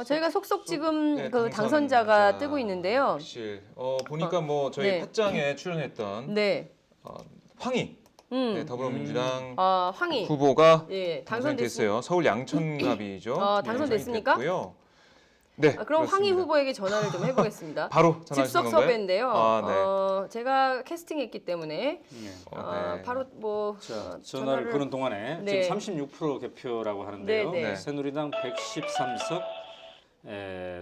저희가 속속 지금 네, 그 당선자가 당선자 뜨고 있는데요. 혹시 보니까 뭐 저희 네. 팟짱에 출연했던 네. 황희 네, 더불어민주당 황희. 후보가 예, 당선됐어요. 서울 양천갑이죠. 당선됐습니까? 당선이 됐고요. 네, 그럼 황희 그렇습니다. 후보에게 전화를 좀 해보겠습니다. 바로 전화하시는 즉석 건가요? 섭외인데요. 네. 제가 캐스팅했기 때문에 네. 바로 뭐 자, 전화를 거는 동안에 네. 지금 36% 개표라고 하는데요. 네, 네. 새누리당 113석,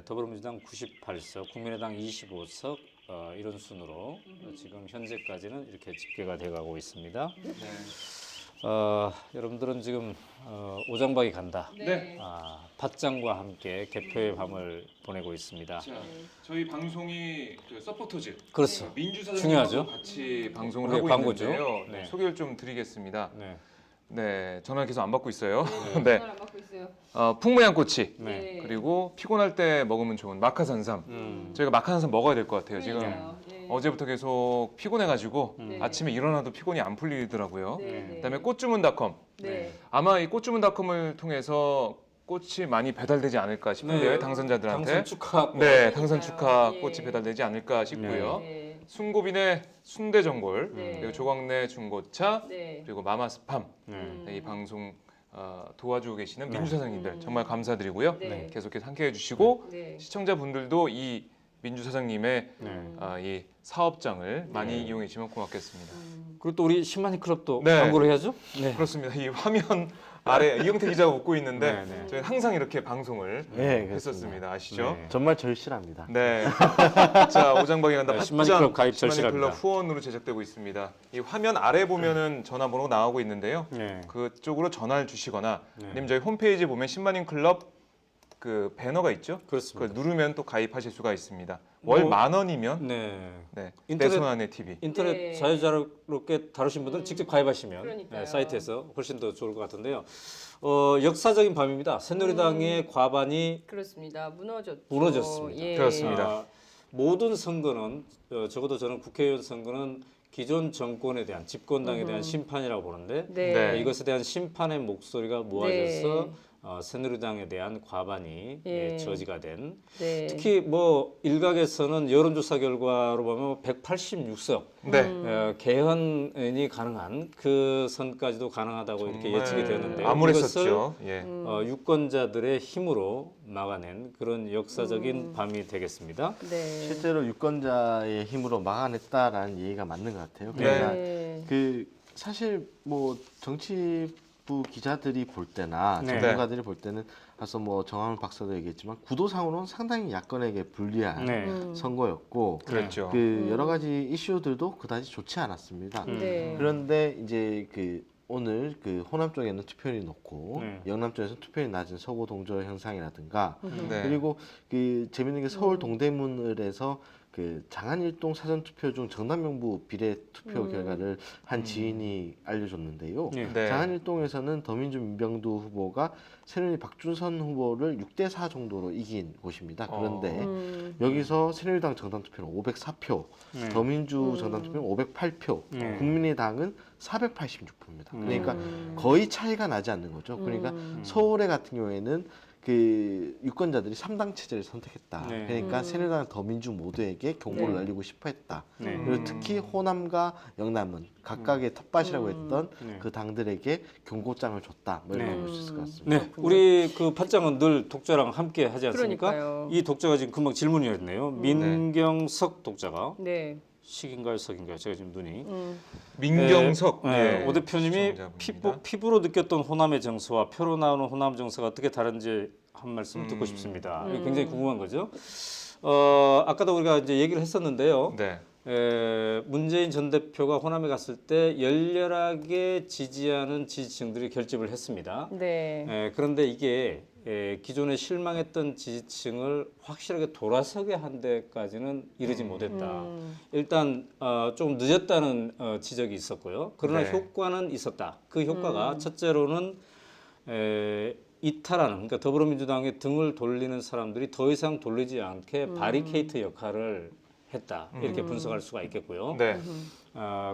더불어민주당 98석, 국민의당 25석 이런 순으로 지금 현재까지는 이렇게 집계가 돼가고 있습니다. 네. 여러분들은 지금 오장박이 간다. 네. 팟짱과 함께 개표의 밤을 보내고 있습니다. 자, 저희 방송이 그 서포터즈 그렇죠. 민주사장님하고 중요하죠. 같이 방송을 우리의 하고 광고죠. 있는데요. 네. 소개를 좀 드리겠습니다. 네. 네, 전화 계속 안 받고 있어요. 네, 전화를 안 받고 있어요. 풍무양꼬치 네. 그리고 피곤할 때 먹으면 좋은 마카산삼. 저희가 마카산삼 먹어야 될 것 같아요. 지금 네. 어제부터 계속 피곤해가지고 네. 아침에 일어나도 피곤이 안 풀리더라고요. 네. 그다음에 꽃주문닷컴. 네. 아마 이 꽃주문닷컴을 통해서 꽃이 많이 배달되지 않을까 싶은데요. 네. 당선자들한테. 당선 축하. 네, 당선 축하 예. 꽃이 배달되지 않을까 싶고요. 네. 순고빈의 순대전골, 네. 그리고 조광래 중고차, 네. 그리고 마마스팜 이 방송 도와주고 계시는 민주사장님들 정말 감사드리고요. 네. 계속해서 함께해 주시고 네. 시청자분들도 이 민주사장님의 네. 이 사업장을 많이 이용해 주시면 고맙겠습니다. 그리고 또 우리 10만인 클럽도 네. 광고를 해야죠. 네. 그렇습니다. 이 화면 아래 이영태 기자가 웃고 있는데 네, 네. 저희는 항상 이렇게 방송을 네, 했었습니다. 아시죠? 네. 정말 절실합니다. 네. 자, 오장박이 간다. 네, 팟짱 10만인 클럽 가입 10만인 절실합니다. 클럽 후원으로 제작되고 있습니다. 이 화면 아래 보면은 전화번호가 나오고 있는데요. 네. 그쪽으로 전화를 주시거나 네. 아니면 저희 홈페이지 보면 10만인 클럽 그 배너가 있죠. 그렇습니다. 그걸 누르면 또 가입하실 수가 있습니다. 월 뭐, 10,000원이면 네. 네. 인터넷- 배송안의 TV. 인터넷 네. 자유자롭게 다루신 분들은 직접 가입하시면 그러니까요. 사이트에서 훨씬 더 좋을 것 같은데요. 역사적인 밤입니다. 새누리당의 과반이 그렇습니다. 무너졌습니다. 예. 그렇습니다. 모든 선거는 적어도 저는 국회의원 선거는 기존 정권에 대한 집권당에 대한 심판이라고 보는데 네. 네. 이것에 대한 심판의 목소리가 모아져서 새누리당에 대한 과반이 예. 저지가 된 네. 특히 뭐 일각에서는 여론조사 결과로 보면 186석 네. 개헌이 가능한 그 선까지도 가능하다고 이렇게 예측이 되는데 암울했었죠. 예. 유권자들의 힘으로 막아낸 그런 역사적인 밤이 되겠습니다. 네. 실제로 유권자의 힘으로 막아냈다라는 얘기가 맞는 것 같아요. 그러니까 네. 그 사실 뭐 정치부 기자들이 볼 때나 네. 전문가들이 볼 때는 앞서 뭐 정한훈 박사도 얘기했지만 구도상으로는 상당히 야권에게 불리한 네. 선거였고 그랬죠. 그 여러 가지 이슈들도 그다지 좋지 않았습니다. 네. 그런데 이제 그 오늘 그 호남 쪽에는 투표율이 높고 네. 영남 쪽에서 투표율이 낮은 서구 동조 현상이라든가 네. 그리고 그 재밌는 게 서울 동대문을에서 그 장안일동 사전 투표 중 정당 명부 비례 투표 결과를 한 지인이 알려줬는데요. 네. 네. 장안일동에서는 더민주 민병두 후보가 새누리 박준선 후보를 6대4 정도로 이긴 곳입니다. 그런데 여기서 새누리당 정당 투표는 504표, 네. 더민주 정당 투표는 508표, 네. 국민의당은 486표입니다. 그러니까 거의 차이가 나지 않는 거죠. 그러니까 서울에 같은 경우에는 그 유권자들이 3당 체제를 선택했다. 네. 그러니까 새누리당, 더민주 모두에게 경고를 네. 날리고 싶어했다. 네. 그리고 특히 호남과 영남은 각각의 텃밭이라고 했던 네. 그 당들에게 경고장을 줬다. 뭐 이렇게 네. 볼 수 있을 것 같습니다. 네, 우리 그 팟짱은 늘 독자랑 함께 하지 않습니까? 그러니까요. 이 독자가 지금 금방 질문이었네요. 민경석 독자가 네. 식인가요, 석인가요? 제가 지금 눈이. 민경석 오 대표님이 시청자분입니다. 피부로 느꼈던 호남의 정서와 표로 나오는 호남 정서가 어떻게 다른지 한 말씀 듣고 싶습니다. 이거 굉장히 궁금한 거죠. 아까도 우리가 이제 얘기를 했었는데요. 네. 문재인 전 대표가 호남에 갔을 때 열렬하게 지지하는 지지층들이 결집을 했습니다. 네. 그런데 이게 기존에 실망했던 지지층을 확실하게 돌아서게 한 데까지는 이르지 못했다. 일단 좀 늦었다는 지적이 있었고요. 그러나 네. 효과는 있었다. 그 효과가 첫째로는 이탈하는, 그러니까 더불어민주당의 등을 돌리는 사람들이 더 이상 돌리지 않게 바리케이트 역할을 했다. 이렇게 분석할 수가 있겠고요. 네.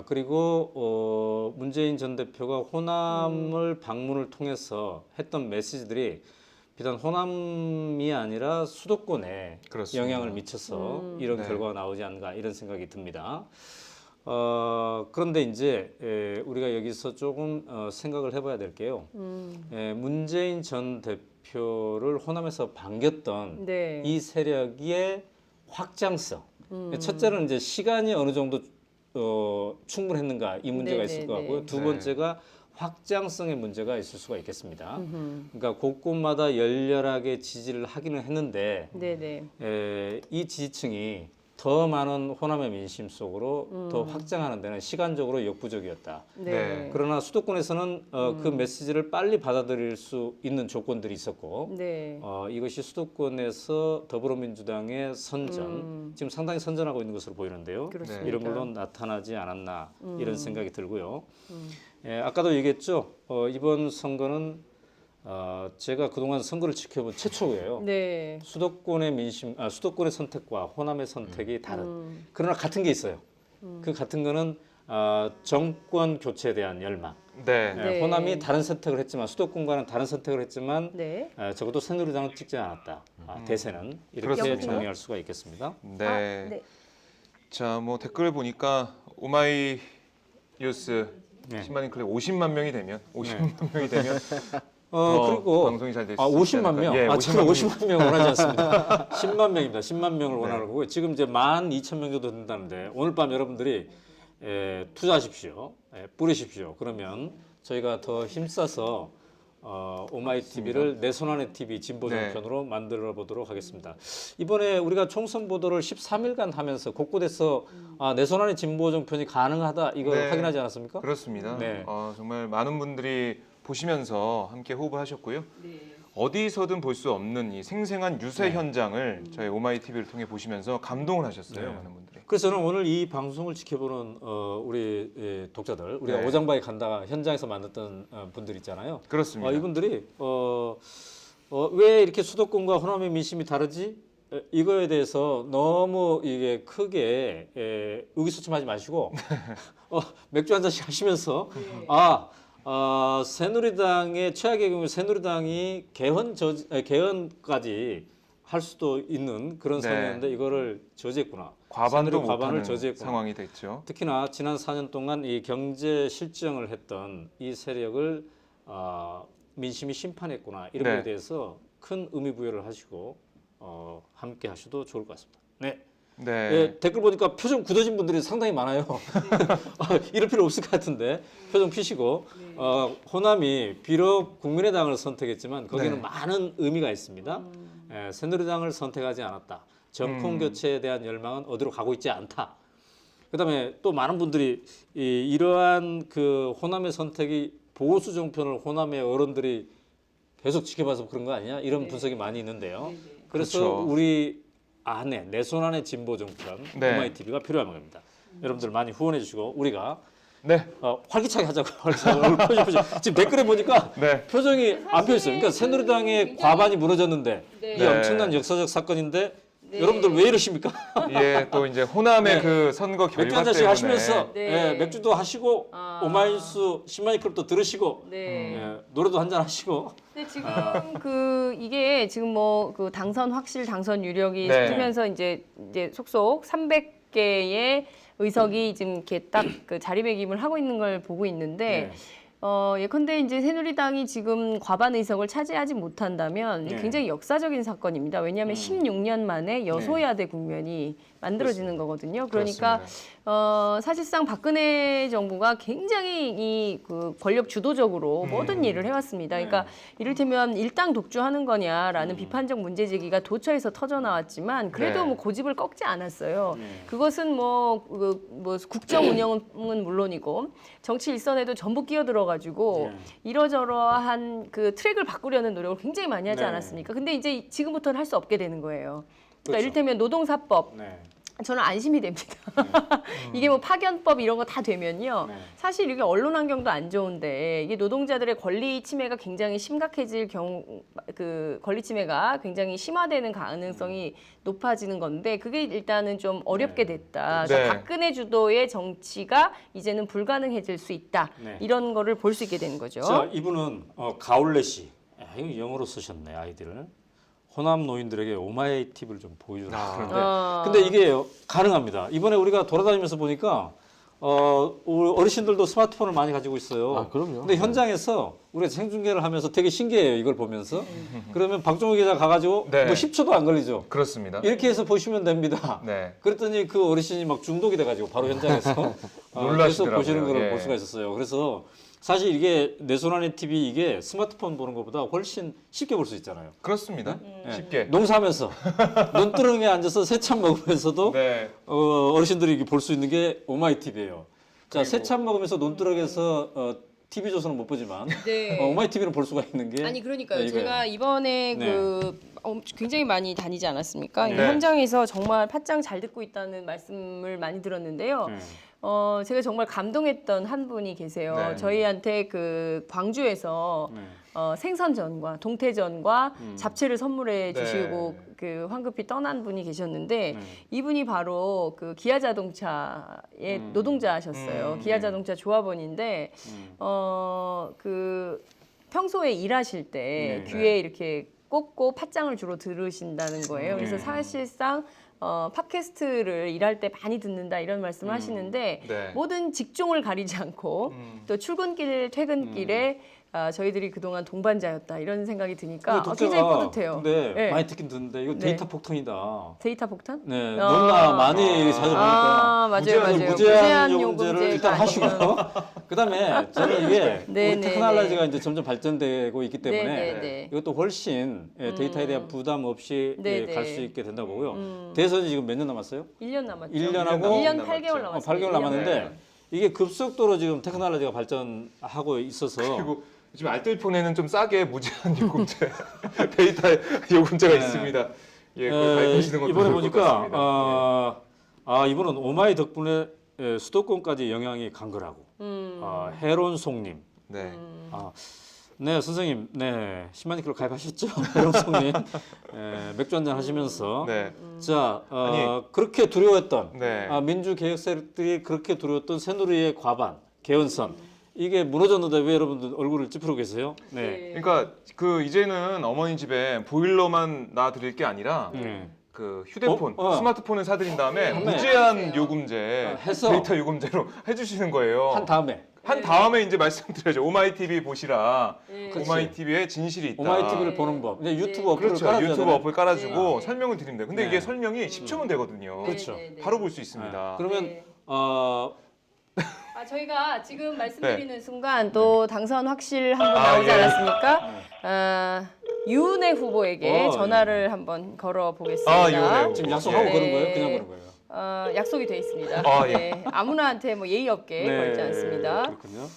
그리고 문재인 전 대표가 호남을 방문을 통해서 했던 메시지들이 비단 호남이 아니라 수도권에 그렇습니다. 영향을 미쳐서 이런 네. 결과가 나오지 않는가 이런 생각이 듭니다. 그런데 이제 우리가 여기서 조금 생각을 해봐야 될 게요. 문재인 전 대표를 호남에서 반겼던 네. 이 세력의 확장성. 첫째는 이제 시간이 어느 정도 충분했는가 이 문제가 있을 것 같고요. 두 네. 번째가 확장성의 문제가 있을 수가 있겠습니다. 그러니까 곳곳마다 열렬하게 지지를 하기는 했는데 네네. 이 지지층이 더 많은 호남의 민심 속으로 더 확장하는 데는 시간적으로 역부족이었다. 네. 그러나 수도권에서는 그 메시지를 빨리 받아들일 수 있는 조건들이 있었고 네. 이것이 수도권에서 더불어민주당의 선전, 지금 상당히 선전하고 있는 것으로 보이는데요. 그렇습니다. 이런 걸로 나타나지 않았나 이런 생각이 들고요. 아까도 얘기했죠. 이번 선거는 제가 그동안 선거를 지켜본 최초예요. 네. 수도권의 민심, 수도권의 선택과 호남의 선택이 다른. 그러나 같은 게 있어요. 그 같은 거는 정권 교체에 대한 열망. 네. 네. 호남이 다른 선택을 했지만 수도권과는 다른 선택을 했지만 네. 적어도 새누리당은 찍지 않았다. 대세는 이렇게 그렇습니다. 정리할 수가 있겠습니다. 네. 네. 자, 뭐 댓글을 보니까 오마이 뉴스 네. 10만 클릭 50만 명이 되면 50만 명이 되면 더 그리고 방송이 잘 될 수 있지 50만 명. 않을까? 예, 지금 50만 50만 명 원하지 않습니다. 10만 명입니다. 10만 명을 네. 원하는 거고요. 지금 이제 12,000명 정도 된다는데 오늘 밤 여러분들이 투자하십시오. 뿌리십시오. 그러면 저희가 더 힘써서 오마이 TV를 내 손안의 TV 진보 네. 정편으로 만들어 보도록 하겠습니다. 이번에 우리가 총선 보도를 13일간 하면서 곳곳에서 내 손안의 진보 정편이 가능하다 이걸 네. 확인하지 않았습니까? 그렇습니다. 네. 정말 많은 분들이 보시면서 함께 호흡을 하셨고요. 어디서든 볼 수 없는 이 생생한 유세 현장을 저희 오마이 TV를 통해 보시면서 감동을 하셨어요. 네. 많은 분들이. 그래서 저는 오늘 이 방송을 지켜보는 우리 독자들, 우리가 네. 오장바위 간다가 현장에서 만났던 분들 있잖아요. 그렇습니다. 이분들이 왜 이렇게 수도권과 호남의 민심이 다르지? 이거에 대해서 너무 이게 크게 의기소침하지 마시고 맥주 한 잔씩 하시면서 새누리당의 최악의 경우 새누리당이 개헌까지 할 수도 있는 그런 네. 상황인데 이거를 저지했구나. 과반도 새누리 못하는 저지했구나. 상황이 됐죠. 특히나 지난 4년 동안 이 경제 실정을 했던 이 세력을 민심이 심판했구나 이런 네. 것에 대해서 큰 의미 부여를 하시고 함께 하셔도 좋을 것 같습니다. 네. 네. 댓글 보니까 표정 굳어진 분들이 상당히 많아요. 이럴 필요 없을 것 같은데 표정 피시고 호남이 비록 국민의당을 선택했지만 거기는 네. 많은 의미가 있습니다. 새누리당을 선택하지 않았다. 정권 교체에 대한 열망은 어디로 가고 있지 않다. 그다음에 또 많은 분들이 이러한 그 호남의 선택이 보수 정편을 호남의 어른들이 계속 지켜봐서 그런 거 아니냐 이런 분석이 많이 있는데요. 그래서 그렇죠. 우리 안에 내 손 안에 진보 정편 네. 오마이 TV가 필요한 겁니다. 여러분들 많이 후원해 주시고 우리가 네. 활기차게 하자고요. 얼른 표정. 지금 댓글에 보니까 네. 표정이 안 펴 있어요. 그러니까 새누리당의 과반이 무너졌는데 네. 이 엄청난 역사적 사건인데 네. 여러분들 왜 이러십니까? 예, 또 이제 호남의 네. 그 선거 결과 맥주 한 잔씩 때문에 하시면서 네. 맥주도 하시고 오마이뉴스 10만이 클럽도 들으시고 네. 노래도 한 잔 하시고 근데 지금 이게 지금 뭐 그 당선 확실 당선 유력이 네. 뜨면서 이제 속속 300개의 의석이 지금 이렇게 딱 그 자리매김을 하고 있는 걸 보고 있는데 예컨대 이제 새누리당이 지금 과반 의석을 차지하지 못한다면 네. 굉장히 역사적인 사건입니다. 왜냐하면 16년 만에 여소야대 국면이 만들어지는 거거든요. 그러니까 사실상 박근혜 정부가 굉장히 이 그 권력 주도적으로 모든 일을 해왔습니다. 그러니까 이를테면 일당 독주하는 거냐라는 비판적 문제 제기가 도처에서 터져 나왔지만 그래도 네. 뭐 고집을 꺾지 않았어요. 그것은 뭐 국정 운영은 물론이고 정치 일선에도 전부 끼어들어가지고 이러저러한 그 트랙을 바꾸려는 노력을 굉장히 많이 하지 네. 않았습니까? 근데 이제 지금부터는 할 수 없게 되는 거예요. 그러니까 그렇죠. 이를테면 노동사법. 네. 저는 안심이 됩니다. 이게 뭐 파견법 이런 거 다 되면요. 네. 사실 이게 언론 환경도 안 좋은데 이게 노동자들의 권리 침해가 굉장히 심각해질 경우 그 권리 침해가 굉장히 심화되는 가능성이 높아지는 건데 그게 일단은 좀 어렵게 됐다. 네. 그러니까 박근혜 주도의 정치가 이제는 불가능해질 수 있다. 네. 이런 거를 볼 수 있게 되는 거죠. 자, 이분은 가올레시 이거 영어로 쓰셨네 아이디를. 호남 노인들에게 오마이 팁을 좀 보여주라. 그런데 근데 이게 가능합니다. 이번에 우리가 돌아다니면서 보니까 우리 어르신들도 스마트폰을 많이 가지고 있어요. 아, 그럼요. 근데 현장에서 우리가 생중계를 하면서 되게 신기해요. 이걸 보면서. 그러면 박종욱 기자 가가지고 네. 뭐 10초도 안 걸리죠. 그렇습니다. 이렇게 해서 보시면 됩니다. 네. 그랬더니 그 어르신이 막 중독이 돼가지고 바로 현장에서 계속 놀라시더라고요. 보시는 걸 예. 볼 수가 있었어요. 그래서 사실 이게 내 손 안에 TV 이게 스마트폰 보는 것보다 훨씬 쉽게 볼 수 있잖아요. 그렇습니다. 쉽게. 농사하면서 눈두렁에 앉아서 새참 먹으면서도 네. 어르신들이 볼 수 있는 게 오마이 TV예요. 자, 새참 먹으면서 논두렁에서 TV 조선은 못 보지만 네. 오마이 TV는 볼 수가 있는 게 아니 그러니까요. 네, 이거예요. 제가 이번에 네. 굉장히 많이 다니지 않았습니까? 이 네. 현장에서 정말 팟짱 잘 듣고 있다는 말씀을 많이 들었는데요. 제가 정말 감동했던 한 분이 계세요. 네. 저희한테 그 광주에서 생선전과 동태전과 잡채를 선물해 네. 주시고 그 황급히 떠난 분이 계셨는데 이분이 바로 그 기아자동차의 노동자셨어요. 기아자동차 조합원인데 그 평소에 일하실 때 네. 귀에 이렇게 꽂고 팟짱을 주로 들으신다는 거예요. 그래서 사실상 팟캐스트를 일할 때 많이 듣는다 이런 말씀을 하시는데 네. 모든 직종을 가리지 않고 또 출근길, 퇴근길에 저희들이 그동안 동반자였다 이런 생각이 드니까 굉장히 뿌듯해요. 근데 네. 많이 듣긴 듣는데 이거 네. 데이터 폭탄이다. 데이터 폭탄? 네, 너무나 많이 찾아보니까 맞아요. 무제한 요금제를 요금제가 일단 하시고요. 그다음에 저는 이게 네, 우리 네, 테크놀로지가 네. 이제 점점 발전되고 있기 때문에 네, 네, 네. 이것도 훨씬 데이터에 대한 부담 없이 네, 갈 네. 수 있게 된다고 보고요. 대선이 지금 몇 년 남았어요? 1년 남았죠. 1년하고 1년 8개월 남았어요. 8개월 남았는데 이게 급속도로 지금 테크놀로지가 발전하고 있어서 그리고 지금 알뜰폰에는 좀 싸게 무제한 요금제 데이터 요금제가 있습니다. 예, 그걸 가입하시는 것도 이번에 좋을 것 보니까 같습니다. 이번은 오마이 덕분에 수도권까지 영향이 간 거라고. 해론송님. 네. 네 선생님, 네 10만 킬로 가입하셨죠? 해론송님. 맥주 한잔 하시면서. 네. 자, 아니, 그렇게 두려웠던 네. 민주개혁 세력들이 그렇게 두려웠던 새누리의 과반, 개헌선. 이게 무너졌는데 왜 여러분들 얼굴을 찌푸리고 계세요? 네. 그러니까 그 이제는 어머니 집에 보일러만 놔드릴 게 아니라 그 휴대폰, 스마트폰을 사드린 다음에 무제한 요금제, 해서 데이터 요금제로 해주시는 거예요. 한 다음에 한 다음에 이제 말씀드려야죠. 오마이 TV 보시라. 그렇지. 오마이 TV에 진실이 있다. 오마이 TV를 보는 법. 이제 유튜브 어플을 그렇죠. 깔아줘야 유튜브 되나? 어플 깔아주고 설명을 드립니다. 근데 네. 이게 설명이 10초면 되거든요. 그렇죠. 바로 볼 수 있습니다. 그러면 네. 저희가 지금 말씀드리는 순간 또 당선 확실 한 분 나오지 예. 않았습니까? 유은혜 후보에게 전화를 한번 걸어 보겠습니다. 유은혜 후보. 지금 약속하고 네. 그런 거예요? 그냥 그런 거예요? 약속이 돼 있습니다. 예. 네. 아무나한테 뭐 예의 없게 걸지 않습니다. 그렇군요.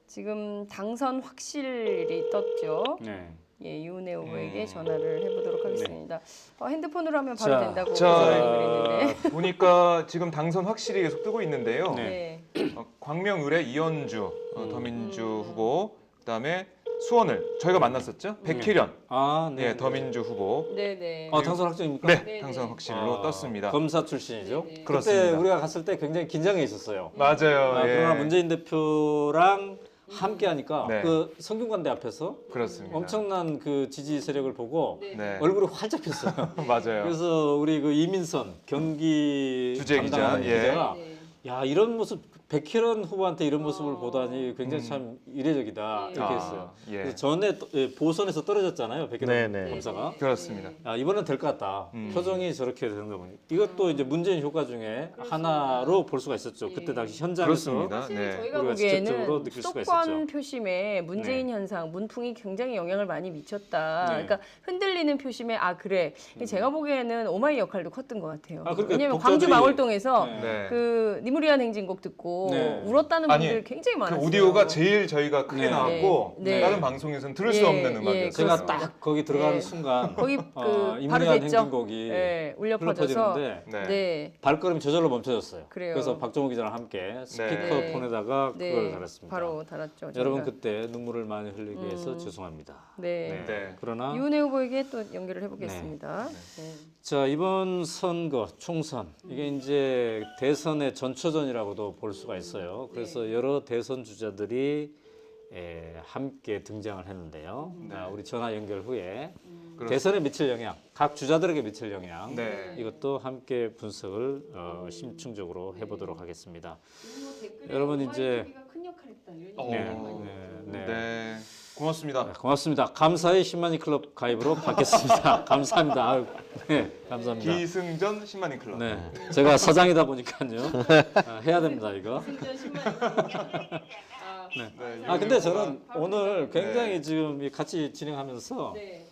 지금 당선 확실이 떴죠. 네. 예, 유은혜 후보에게 전화를 해보도록 하겠습니다. 핸드폰으로 하면 바로 자, 된다고 자, 그랬는데. 보니까 지금 당선 확실히 계속 뜨고 있는데요. 네. 네. 광명을의 이현주 더민주 후보, 그다음에 수원을 저희가 만났었죠. 백혜련, 네. 예, 더민주 후보. 네네. 당선 확정입니까? 네, 네, 당선 네. 확실로 떴습니다. 검사 출신이죠. 네, 네. 그렇습니다. 그때 우리가 갔을 때 굉장히 긴장해 있었어요. 맞아요. 예. 그러나 문재인 대표랑 함께 하니까 네. 그 성균관대 앞에서 그렇습니다. 엄청난 그 지지 세력을 보고 네. 얼굴이 활짝 폈어요. 맞아요. 그래서 우리 그 이민선 경기 주재 기자, 담당하는 예. 기자가 네. 야 이런 모습 백혜련 후보한테 이런 모습을 보다니 굉장히 참 이례적이다 이렇게 했어요. 예. 그래서 전에 보선에서 떨어졌잖아요 백혜련 네네. 검사가. 그렇습니다. 이번엔 될 것 같다. 표정이 저렇게 되는 거 보니 이것도 이제 문재인 효과 중에 하나로 볼 수가 있었죠. 그때 당시 현장에서 그렇습니다. 사실 네. 저희가 우리가 직접적으로 보기에는 느낄 수가 수도권 있었죠. 표심에 문재인 네. 현상, 문풍이 굉장히 영향을 많이 미쳤다. 네. 그러니까 흔들리는 표심에 그래. 제가 보기에는 오마이 역할도 컸던 것 같아요. 그러니까 왜냐하면 독자들이- 광주 망월동에서 네. 그 니무리안 행진곡 듣고 네. 울었다는 아니, 분들 굉장히 그 많았어요. 오디오가 제일 저희가 크게 네. 나왔고 네. 네. 다른 방송에서는 들을 수 예, 없는 예, 음악이었어요. 제가 그렇습니다. 딱 거기 들어가는 네. 순간 거기 바로 이무리한 됐죠. 행진곡이 네, 울려 흘러 퍼져서 퍼지는데 네. 네. 발걸음이 저절로 멈춰졌어요. 그래요. 그래서 박정우 기자랑 함께 스피커폰에다가 네. 그걸 달았습니다. 바로 달았죠. 여러분 저희가. 그때 눈물을 많이 흘리게 해서 죄송합니다. 네. 네. 그러나 유은혜 후보에게 또 연결을 해보겠습니다. 네. 자 이번 선거 총선 이게 이제 대선의 전초전이라고도 볼 수가 있어요. 그래서 여러 대선 주자들이 함께 등장을 했는데요. 네. 우리 전화 연결 후에 그렇습니다. 대선에 미칠 영향, 각 주자들에게 미칠 영향 네. 이것도 함께 분석을 심층적으로 해보도록 하겠습니다. 여러분 이제 큰 역할을 했다 이런 어, 네. 네. 고맙습니다. 고맙습니다. 감사의 10만인 클럽 가입으로 받겠습니다. 감사합니다. 아유, 네, 감사합니다. 기승전 10만인 클럽. 네, 제가 사장이다 보니까요. 해야 됩니다 이거. 승전 10만 네, 근데 저는 바로 오늘 굉장히 네. 지금 같이 진행하면서 네.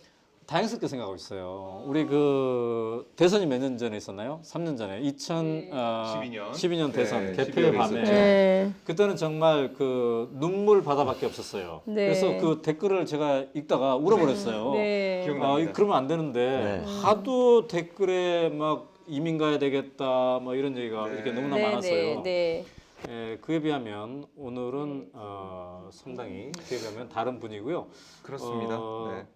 다양스럽게 생각하고 있어요. 우리 그 대선이 몇 년 전에 있었나요? 3년 전에 2012년 대선 네, 개표의 12월에 밤에 있었죠. 네. 그때는 정말 그 눈물 바다밖에 없었어요. 네. 그래서 그 댓글을 제가 읽다가 울어버렸어요. 네. 기억납니다. 그러면 안 되는데 네. 하도 댓글에 막 이민 가야 되겠다 뭐 이런 얘기가 네. 이렇게 너무나 네, 많았어요. 네. 그에 비하면 오늘은 상당히 그에 비하면 다른 분이고요. 그렇습니다. 네.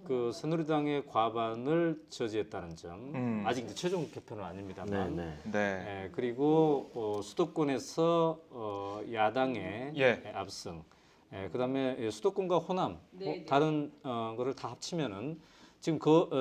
그 새누리당의 과반을 저지했다는 점. 아직 이제 최종 개표는 네, 아닙니다만. 네. 네. 그리고 수도권에서 야당의 예. 압승. 그다음에 수도권과 호남 다른 거를 다 합치면은 지금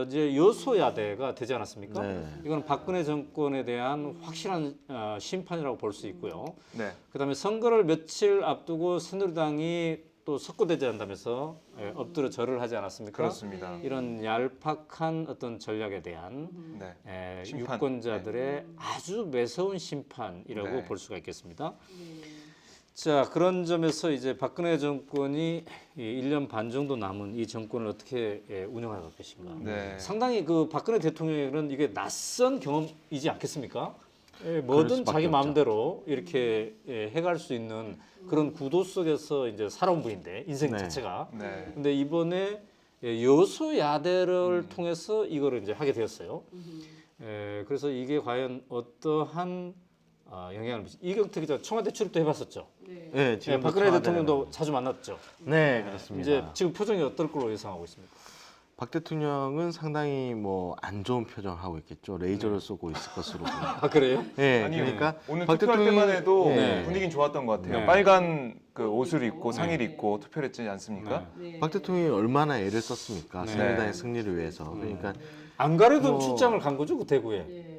이제 여소야대가 되지 않았습니까? 네. 이건 박근혜 정권에 대한 확실한 심판이라고 볼 수 있고요. 네. 그다음에 선거를 며칠 앞두고 새누리당이 또 석고되지 않다면서 엎드려 절을 하지 않았습니까? 그렇습니다. 이런 얄팍한 어떤 전략에 대한 네. 심판. 유권자들의 아주 매서운 심판이라고 네. 볼 수가 있겠습니다. 자, 그런 점에서 이제 박근혜 정권이 1년 반 정도 남은 이 정권을 어떻게 운영할 것인가. 네. 상당히 그 박근혜 대통령은 이게 낯선 경험이지 않겠습니까? 그럴 뭐든 수밖에 자기 없죠. 마음대로 이렇게 해갈 수 있는 그런 구도 속에서 이제 살아온 분인데 인생 네. 자체가. 네. 근데 이번에 여소야대를 통해서 이거를 이제 하게 되었어요. 그래서 이게 과연 어떠한 영향을 미치? 이경택 기자 청와대 출입도 해봤었죠. 네, 지금 박근혜 대통령도 자주 만났죠. 네, 그렇습니다. 이제 지금 표정이 어떨 걸로 예상하고 있습니까? 박 대통령은 상당히 뭐 안 좋은 표정을 하고 있겠죠. 레이저를 쏘고 있을 것으로 보입니다. 아 그래요? 네, 아니요. 그러니까 오늘 박 투표할 대통령이- 때만 해도 네. 분위기는 좋았던 것 같아요. 네. 빨간 그 옷을 입고 상의를 입고 투표를 했지 않습니까? 박 대통령이 얼마나 애를 썼습니까? 네. 새누리당의 승리를 위해서. 그러니까 안 가려도 뭐- 출장을 간 거죠, 그 대구에.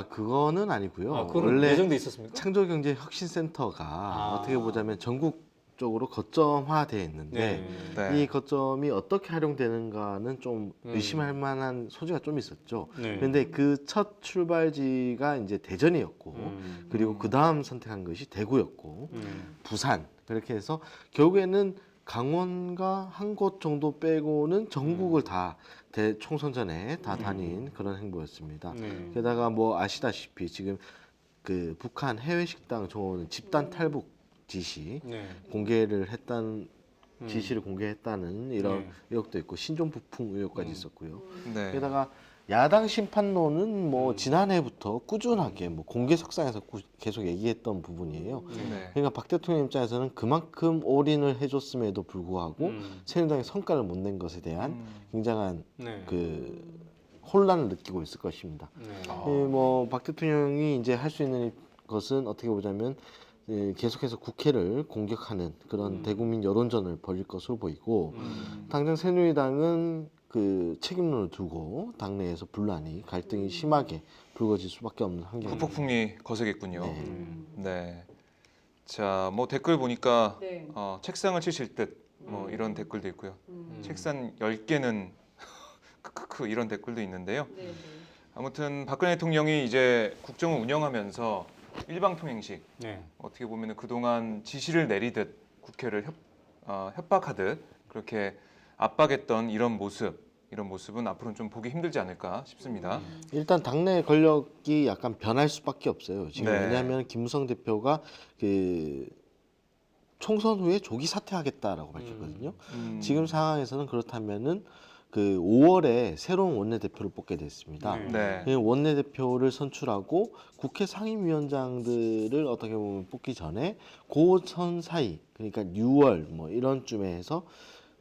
그거는 아니고요. 그건 원래 예정돼 있었습니까? 창조경제혁신센터가 어떻게 보자면 전국적으로 거점화되어 있는데 네. 이 거점이 어떻게 활용되는가는 좀 음. 의심할 만한 소지가 좀 있었죠. 네. 그런데 그 첫 출발지가 이제 대전이었고 그리고 그 다음 선택한 것이 대구였고 부산 그렇게 해서 결국에는 강원과 한 곳 정도 빼고는 전국을 다 총선 전에 다 다닌 그런 행보였습니다. 네. 게다가 뭐 아시다시피 지금 그 북한 해외 식당 정원은 집단 탈북 지시 네. 공개를 했다는 지시를 공개했다는 이런 네. 의혹도 있고 신종 부풍 의혹까지 있었고요. 네. 게다가 야당 심판론은 뭐 지난해부터 꾸준하게 뭐 공개석상에서 계속 얘기했던 부분이에요. 네. 그러니까 박 대통령 입장에서는 그만큼 올인을 해줬음에도 불구하고 새누리당이 성과를 못 낸 것에 대한 굉장한 네. 그 혼란을 느끼고 있을 것입니다. 네. 뭐박 대통령이 이제 할 수 있는 것은 어떻게 보자면 계속해서 국회를 공격하는 그런 대국민 여론전을 벌일 것으로 보이고 당장 새누리당은 그 책임론을 두고 당내에서 분란이 갈등이 심하게 불거질 수밖에 없는 환경입니다. 후폭풍이 거세겠군요. 네. 네. 자, 뭐 댓글 보니까 네. 책상을 치실 듯 뭐 이런 댓글도 있고요. 책상 10개는 크크크 이런 댓글도 있는데요. 아무튼 박근혜 대통령이 이제 국정을 운영하면서 일방통행식 네. 어떻게 보면 그동안 지시를 내리듯 국회를 협박하듯 그렇게 압박했던 이런 모습은 앞으로는 좀 보기 힘들지 않을까 싶습니다. 일단 당내 권력이 약간 변할 수밖에 없어요. 지금 네. 왜냐하면 김무성 대표가 그 총선 후에 조기 사퇴하겠다라고 밝혔거든요. 지금 상황에서는 그렇다면은 그 5월에 새로운 원내대표를 뽑게 됐습니다. 네. 그 원내대표를 선출하고 국회 상임위원장들을 어떻게 보면 뽑기 전에 고선 사이 그러니까 6월 뭐 이런 쯤에 해서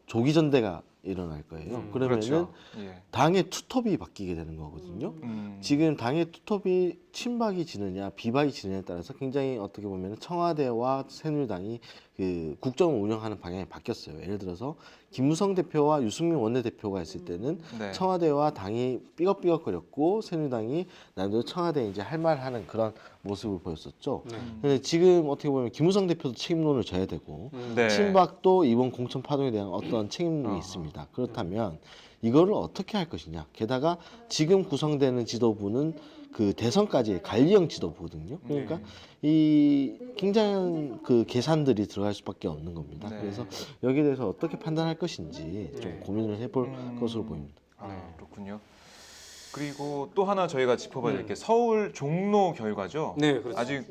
조기 전대가 일어날 거예요. 그러면은 그렇죠. 예. 당의 투톱이 바뀌게 되는 거거든요. 지금 당의 투톱이 친박이 지느냐 비박이 지느냐에 따라서 굉장히 어떻게 보면 청와대와 새누리당이 그 국정을 운영하는 방향이 바뀌었어요. 예를 들어서 김무성 대표와 유승민 원내대표가 있을 때는 네. 청와대와 당이 삐걱삐걱거렸고 새누리당이 나름대로 청와대에 이제 할 말하는 그런 모습을 보였었죠. 근데 지금 어떻게 보면 김무성 대표도 책임론을 져야 되고 네. 친박도 이번 공천 파동에 대한 어떤 책임이 있습니다. 그렇다면 이거를 어떻게 할 것이냐. 게다가 지금 구성되는 지도부는 그 대선까지 관리형 지도부거든요. 그러니까 이 굉장한 그 계산들이 들어갈 수밖에 없는 겁니다. 네. 그래서 여기에 대해서 어떻게 판단할 것인지 좀 네. 고민을 해볼 것으로 보입니다. 그렇군요. 그리고 또 하나 저희가 짚어봐야 될 게 서울 종로 결과죠. 네, 그렇죠. 아직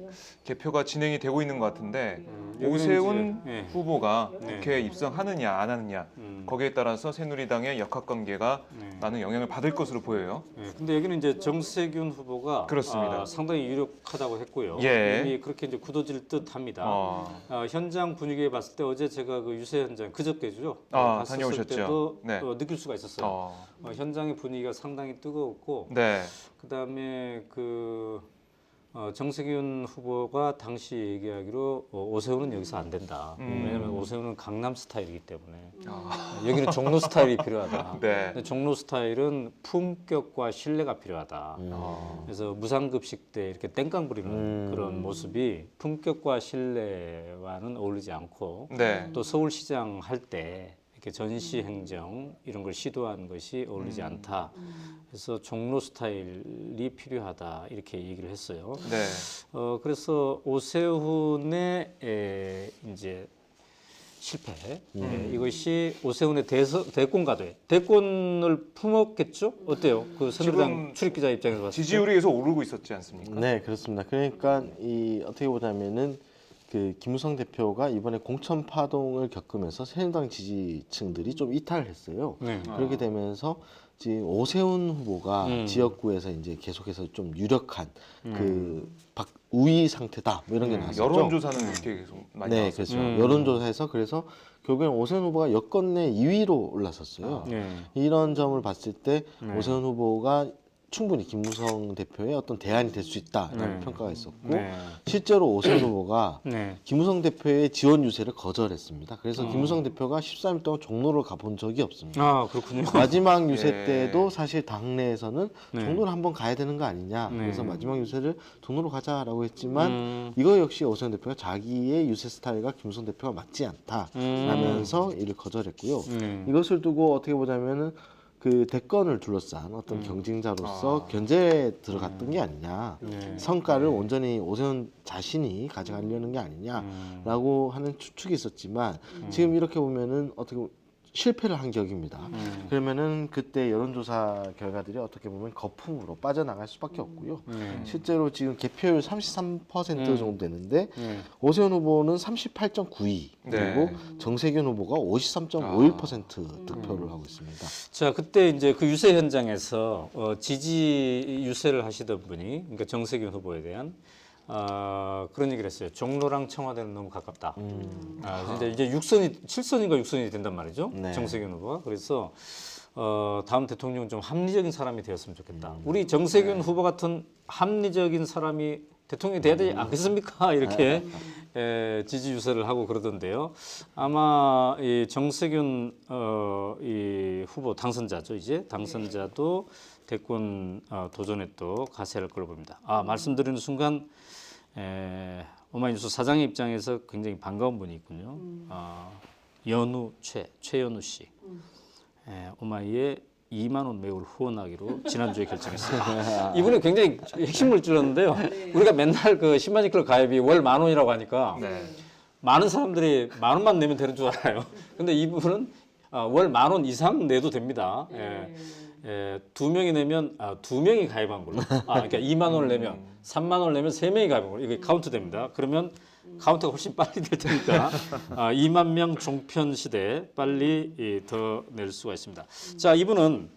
개표가 진행이 되고 있는 것 같은데 여기는 오세훈 이제, 네. 후보가 네. 국회에 입성하느냐 안 하느냐 거기에 따라서 새누리당의 역학관계가 네. 많은 영향을 받을 것으로 보여요. 네, 근데 여기는 이제 정세균 후보가 그렇습니다. 상당히 유력하다고 했고요. 예. 이미 그렇게 이제 굳어질 듯합니다. 어, 현장 분위기에 봤을 때 어제 제가 그 유세 현장 그저께죠. 아, 갔었을 다녀오셨죠? 때도 네. 느낄 수가 있었어요. 현장의 분위기가 상당히 뜨거웠고 네. 그다음에 그 정세균 후보가 당시 얘기하기로 오세훈은 여기서 안 된다. 왜냐하면 오세훈은 강남 스타일이기 때문에 여기는 종로 스타일이 필요하다. 네. 근데 종로 스타일은 품격과 신뢰가 필요하다. 그래서 무상급식 때 이렇게 땡깡 부리는 그런 모습이 품격과 신뢰와는 어울리지 않고 네. 또 서울시장 할 때 이렇게 전시 행정 이런 걸 시도한 것이 어울리지 않다. 그래서 종로 스타일이 필요하다 이렇게 얘기를 했어요. 네. 그래서 오세훈의 이제 실패 이것이 오세훈의 대권 가도에 대권을 품었겠죠? 어때요? 그 새누리당 지금 출입기자 입장에서 봤을 때 지지율이 계속 오르고 있었지 않습니까? 네, 그렇습니다. 그러니까 이 어떻게 보자면은 그 김무성 대표가 이번에 공천 파동을 겪으면서 새누리당 지지층들이 좀 이탈했어요. 네. 그렇게 되면서 지금 오세훈 후보가 지역구에서 이제 계속해서 좀 유력한 그 우위 상태다 뭐 이런 게 나왔었죠. 여론조사는 이렇게 계속 많이 네, 나왔었죠. 그렇죠. 여론조사에서 그래서 결국엔 오세훈 후보가 여권 내 2위로 올랐었어요. 네. 이런 점을 봤을 때 네. 오세훈 후보가 충분히 김무성 대표의 어떤 대안이 될 수 있다라는 네. 평가가 있었고 네. 실제로 오세훈 후보가 네. 김무성 대표의 지원 유세를 거절했습니다. 그래서 김무성 대표가 13일 동안 종로를 가본 적이 없습니다. 아 그렇군요. 마지막 유세 예. 때도 사실 당내에서는 네. 종로를 한번 가야 되는 거 아니냐. 네. 그래서 마지막 유세를 종로로 가자라고 했지만 이거 역시 오세훈 대표가 자기의 유세 스타일과 김무성 대표가 맞지 않다라면서 이를 거절했고요. 이것을 두고 어떻게 보자면은 그 대권을 둘러싼 어떤 경쟁자로서 견제에 들어갔던 게 아니냐. 네. 성과를 온전히 오세훈 자신이 가져가려는 게 아니냐라고 하는 추측이 있었지만 지금 이렇게 보면은 어떻게 보면 실패를 한 격입니다. 그러면은 그때 여론조사 결과들이 어떻게 보면 거품으로 빠져나갈 수밖에 없고요. 실제로 지금 개표율 33% 정도 되는데 오세훈 후보는 38.92 그리고 네. 정세균 후보가 53.51% 득표를 하고 있습니다. 자 그때 이제 그 유세 현장에서 지지 유세를 하시던 분이 그러니까 정세균 후보에 대한 그런 얘기를 했어요. 종로랑 청와대는 너무 가깝다. 이제 7선인가 6선이 된단 말이죠. 네. 정세균 후보가. 그래서 다음 대통령은 좀 합리적인 사람이 되었으면 좋겠다. 우리 정세균 후보 같은 합리적인 사람이 대통령이 돼야 되지 않겠습니까? 이렇게 지지 유세를 하고 그러던데요. 아마 이 정세균 이 후보 당선자죠. 이제 당선자도 대권 도전에 또 가세할 걸로 봅니다. 말씀드리는 순간 오마이뉴스 사장의 입장에서 굉장히 반가운 분이 있군요. 최연우 씨. 오마이에 2만 원 매월 후원하기로 지난주에 결정했습니다. 이분은 굉장히 핵심을 찔렀는데요. 우리가 맨날 그 10만이 클럽 가입이 월 10,000원이라고 하니까 네. 많은 사람들이 10,000원만 내면 되는 줄 알아요. 근데 이분은 월 10,000원 이상 내도 됩니다. 두 명이 내면 두 명이 가입한 걸로. 그러니까 2만 원을 내면 3만 원을 내면 세 명이 가입한 걸로. 이게 카운트 됩니다. 그러면 카운트가 훨씬 빨리 될 테니까 2만 명 종편 시대 빨리 더 낼 수가 있습니다. 자, 이분은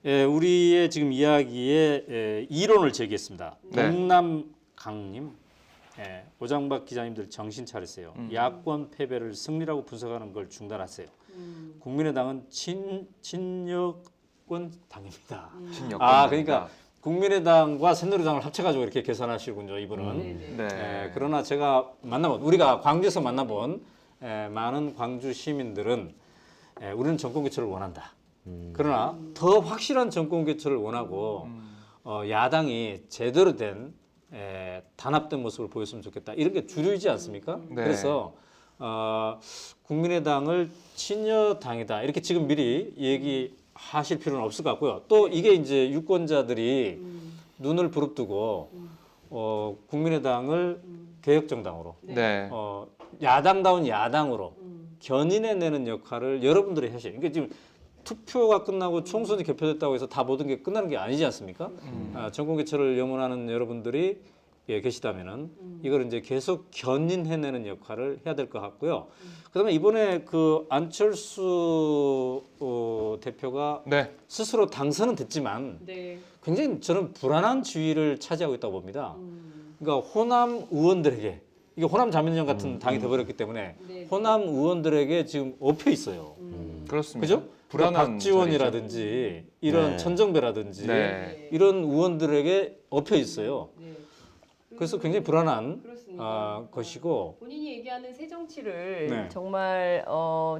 우리의 지금 이야기에 이론을 제기했습니다. 네. 동남강님, 오장박 기자님들 정신 차리세요. 야권 패배를 승리라고 분석하는 걸 중단하세요. 국민의당은 친여권 당입니다. 그러니까 국민의당과 새누리당을 합쳐가지고 이렇게 계산하시군요, 이분은. 네. 그러나 제가 우리가 광주에서 만나본 많은 광주 시민들은 우리는 정권 교체를 원한다. 그러나 더 확실한 정권 교체를 원하고 야당이 제대로 된 단합된 모습을 보였으면 좋겠다. 이런 게 주류이지 않습니까? 네. 그래서 국민의당을 친여당이다. 이렇게 지금 미리 얘기하실 필요는 없을 것 같고요. 또 이게 이제 유권자들이 눈을 부릅뜨고 국민의당을 개혁정당으로 네. 야당다운 야당으로 견인해내는 역할을 여러분들이 하셔요. 그러니까 지금 투표가 끝나고 총선이 개표됐다고 해서 다 모든 게 끝나는 게 아니지 않습니까? 정권 교체를 염원하는 여러분들이 계시다면은 이걸 이제 계속 견인해내는 역할을 해야 될 것 같고요. 그다음에 이번에 그 안철수 대표가 네. 스스로 당선은 됐지만 네. 굉장히 저는 불안한 지위를 차지하고 있다고 봅니다. 그러니까 호남 의원들에게 이게 호남 자민련 같은 당이 돼버렸기 때문에 네. 호남 의원들에게 지금 엎여 있어요. 그렇습니다. 그죠? 그러니까 불안한 박지원이라든지 이런 네. 천정배라든지 네. 이런 의원들에게 엎여 있어요. 네. 그래서 굉장히 불안한 그렇습니다. 것이고 본인이 얘기하는 새 정치를 네. 정말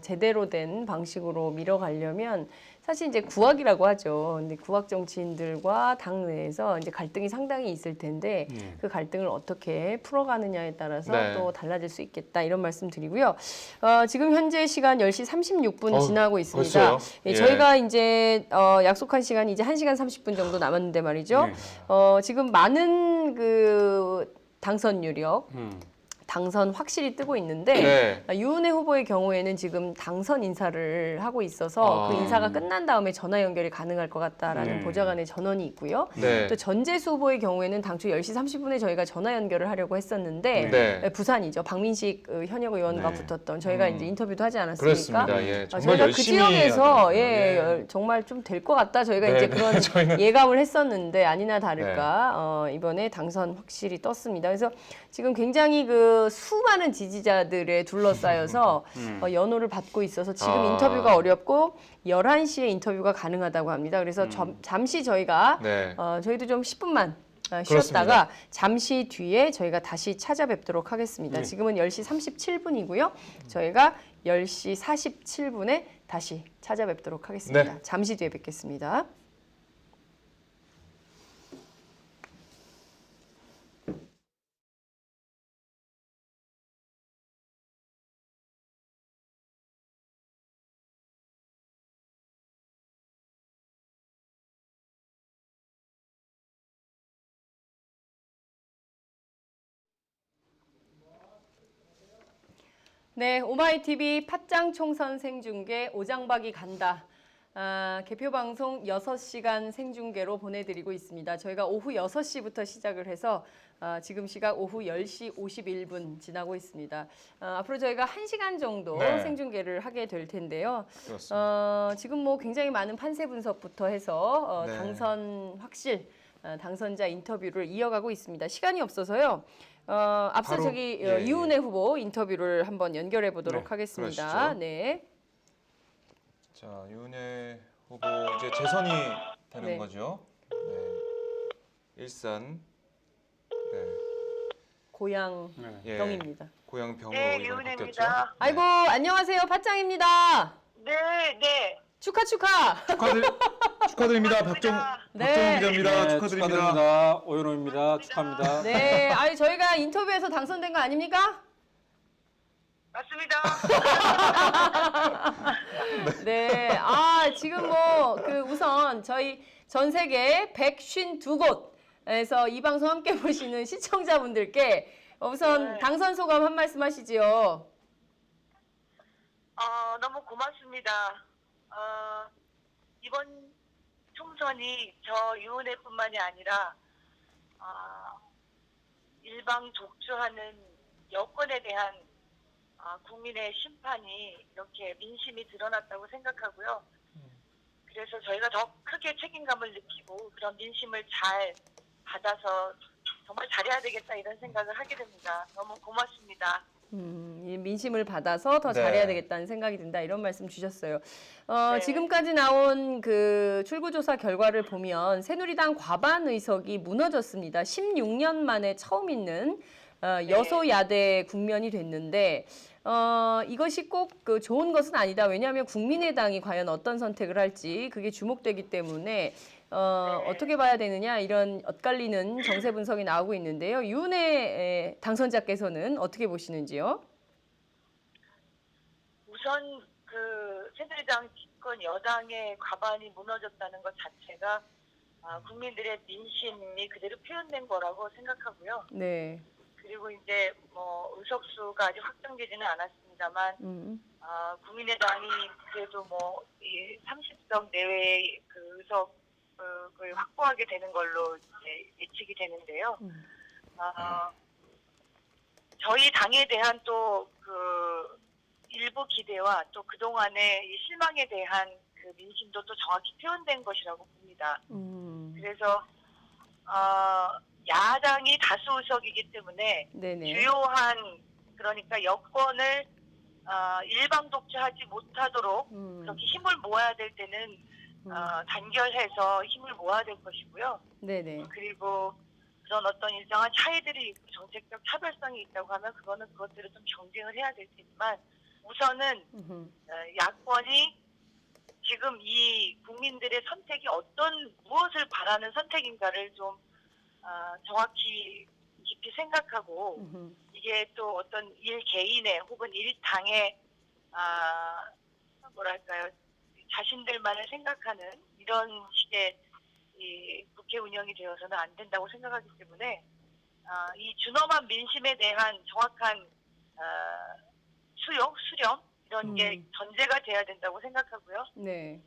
제대로 된 방식으로 밀어가려면 사실 이제 구학이라고 하죠. 근데 구학 정치인들과 당 내에서 이제 갈등이 상당히 있을 텐데 그 갈등을 어떻게 풀어가느냐에 따라서 네. 또 달라질 수 있겠다 이런 말씀 드리고요. 지금 현재 시간 10시 36분 지나고 있습니다. 벌써요? 예, 예. 저희가 이제 약속한 시간이 이제 1시간 30분 정도 남았는데 말이죠. 네. 지금 많은 그 당선 유력 당선 확실히 뜨고 있는데 네. 유은혜 후보의 경우에는 지금 당선 인사를 하고 있어서 그 인사가 끝난 다음에 전화 연결이 가능할 것 같다라는 네. 보좌관의 전언이 있고요. 네. 또 전재수 후보의 경우에는 당초 10시 30분에 저희가 전화 연결을 하려고 했었는데 네. 부산이죠. 박민식 현역 의원과 네. 붙었던 저희가 이제 인터뷰도 하지 않았습니까? 그렇습니다. 예. 정말 저희가 그 열심히 지역에서 하더라고요. 예, 정말 좀 될 것 같다. 저희가 네, 이제 네. 그런 저희는- 예감을 했었는데 아니나 다를까 이번에 당선 확실히 떴습니다. 그래서 지금 굉장히 그 수많은 지지자들에 둘러싸여서 연호를 받고 있어서 지금 아. 인터뷰가 어렵고 11시에 인터뷰가 가능하다고 합니다. 그래서 잠시 저희가 네. 저희도 좀 10분만 그렇습니다. 쉬었다가 잠시 뒤에 저희가 다시 찾아뵙도록 하겠습니다. 네. 지금은 10시 37분이고요. 저희가 10시 47분에 다시 찾아뵙도록 하겠습니다. 네. 잠시 뒤에 뵙겠습니다. 네, 오마이TV 팟짱 총선 생중계 오장박이 간다. 개표 방송 6시간 생중계로 보내드리고 있습니다. 저희가 오후 6시부터 시작을 해서 지금 시각 오후 10시 51분 지나고 있습니다. 앞으로 저희가 1시간 정도 네. 생중계를 하게 될 텐데요. 그렇습니다. 지금 뭐 굉장히 많은 판세 분석부터 해서 네. 당선 확실, 당선자 인터뷰를 이어가고 있습니다. 시간이 없어서요. 앞서 바로, 저기 예, 이은혜 후보 인터뷰를 한번 연결해 보도록 네, 하겠습니다. 그러시죠. 네. 자, 유은혜 후보 이제 재선이 되는 네. 거죠. 네. 일산. 네. 고향 예. 병입니다. 고향 병으로 네, 이번에 바뀌었죠. 유은혜입니다. 아이고 안녕하세요 파짱입니다. 네, 네. 축하. 축하드립니다. 박정 네. 기자입니다. 네, 축하드립니다. 오연호입니다. 축하합니다. 네, 아니 저희가 인터뷰에서 당선된 거 아닙니까? 맞습니다. 네, 지금 뭐 그 우선 저희 전 세계 152곳에서 이 방송 함께 보시는 시청자분들께 우선 네. 당선 소감 한 말씀 하시죠. 너무 고맙습니다. 이번 총선이 저 유은혜뿐만이 아니라 일방 독주하는 여권에 대한 국민의 심판이 이렇게 민심이 드러났다고 생각하고요. 그래서 저희가 더 크게 책임감을 느끼고 그런 민심을 잘 받아서 정말 잘해야 되겠다 이런 생각을 하게 됩니다. 너무 고맙습니다. 이 민심을 받아서 더 네. 잘해야 되겠다는 생각이 든다 이런 말씀 주셨어요. 네. 지금까지 나온 그 출구조사 결과를 보면 새누리당 과반 의석이 무너졌습니다. 16년 만에 처음 있는 여소야대 국면이 됐는데 이것이 꼭 그 좋은 것은 아니다. 왜냐하면 국민의당이 과연 어떤 선택을 할지 그게 주목되기 때문에 어떻게 봐야 되느냐 이런 엇갈리는 정세 분석이 나오고 있는데요. 윤회 당선자께서는 어떻게 보시는지요? 우선 그 새누리당 집권 여당의 과반이 무너졌다는 것 자체가 국민들의 민심이 그대로 표현된 거라고 생각하고요. 네. 그리고 이제 뭐 의석수가 아직 확정되지는 않았습니다만 국민의당이 그래도 뭐 이 30석 내외의 그 의석을 확보하게 되는 걸로 이제 예측이 되는데요. 저희 당에 대한 또 그 일부 기대와 또 그동안의 이 실망에 대한 그 민심도 또 정확히 표현된 것이라고 봅니다. 그래서 야당이 다수 의석이기 때문에 네네. 주요한 그러니까 여권을 일방 독주하지 못하도록 그렇게 힘을 모아야 될 때는 단결해서 힘을 모아야 될 것이고요. 네네. 그리고 그런 어떤 일정한 차이들이 있고 정책적 차별성이 있다고 하면 그것들을 좀 경쟁을 해야 될 테지만 우선은 야권이 지금 이 국민들의 선택이 무엇을 바라는 선택인가를 좀 정확히 깊이 생각하고 이게 또 어떤 일 개인의 혹은 일 당의 뭐랄까요 자신들만을 생각하는 이런 식의 이 국회 운영이 되어서는 안 된다고 생각하기 때문에 이 준엄한 민심에 대한 정확한 수렴 이런 게 전제가 돼야 된다고 생각하고요. 네.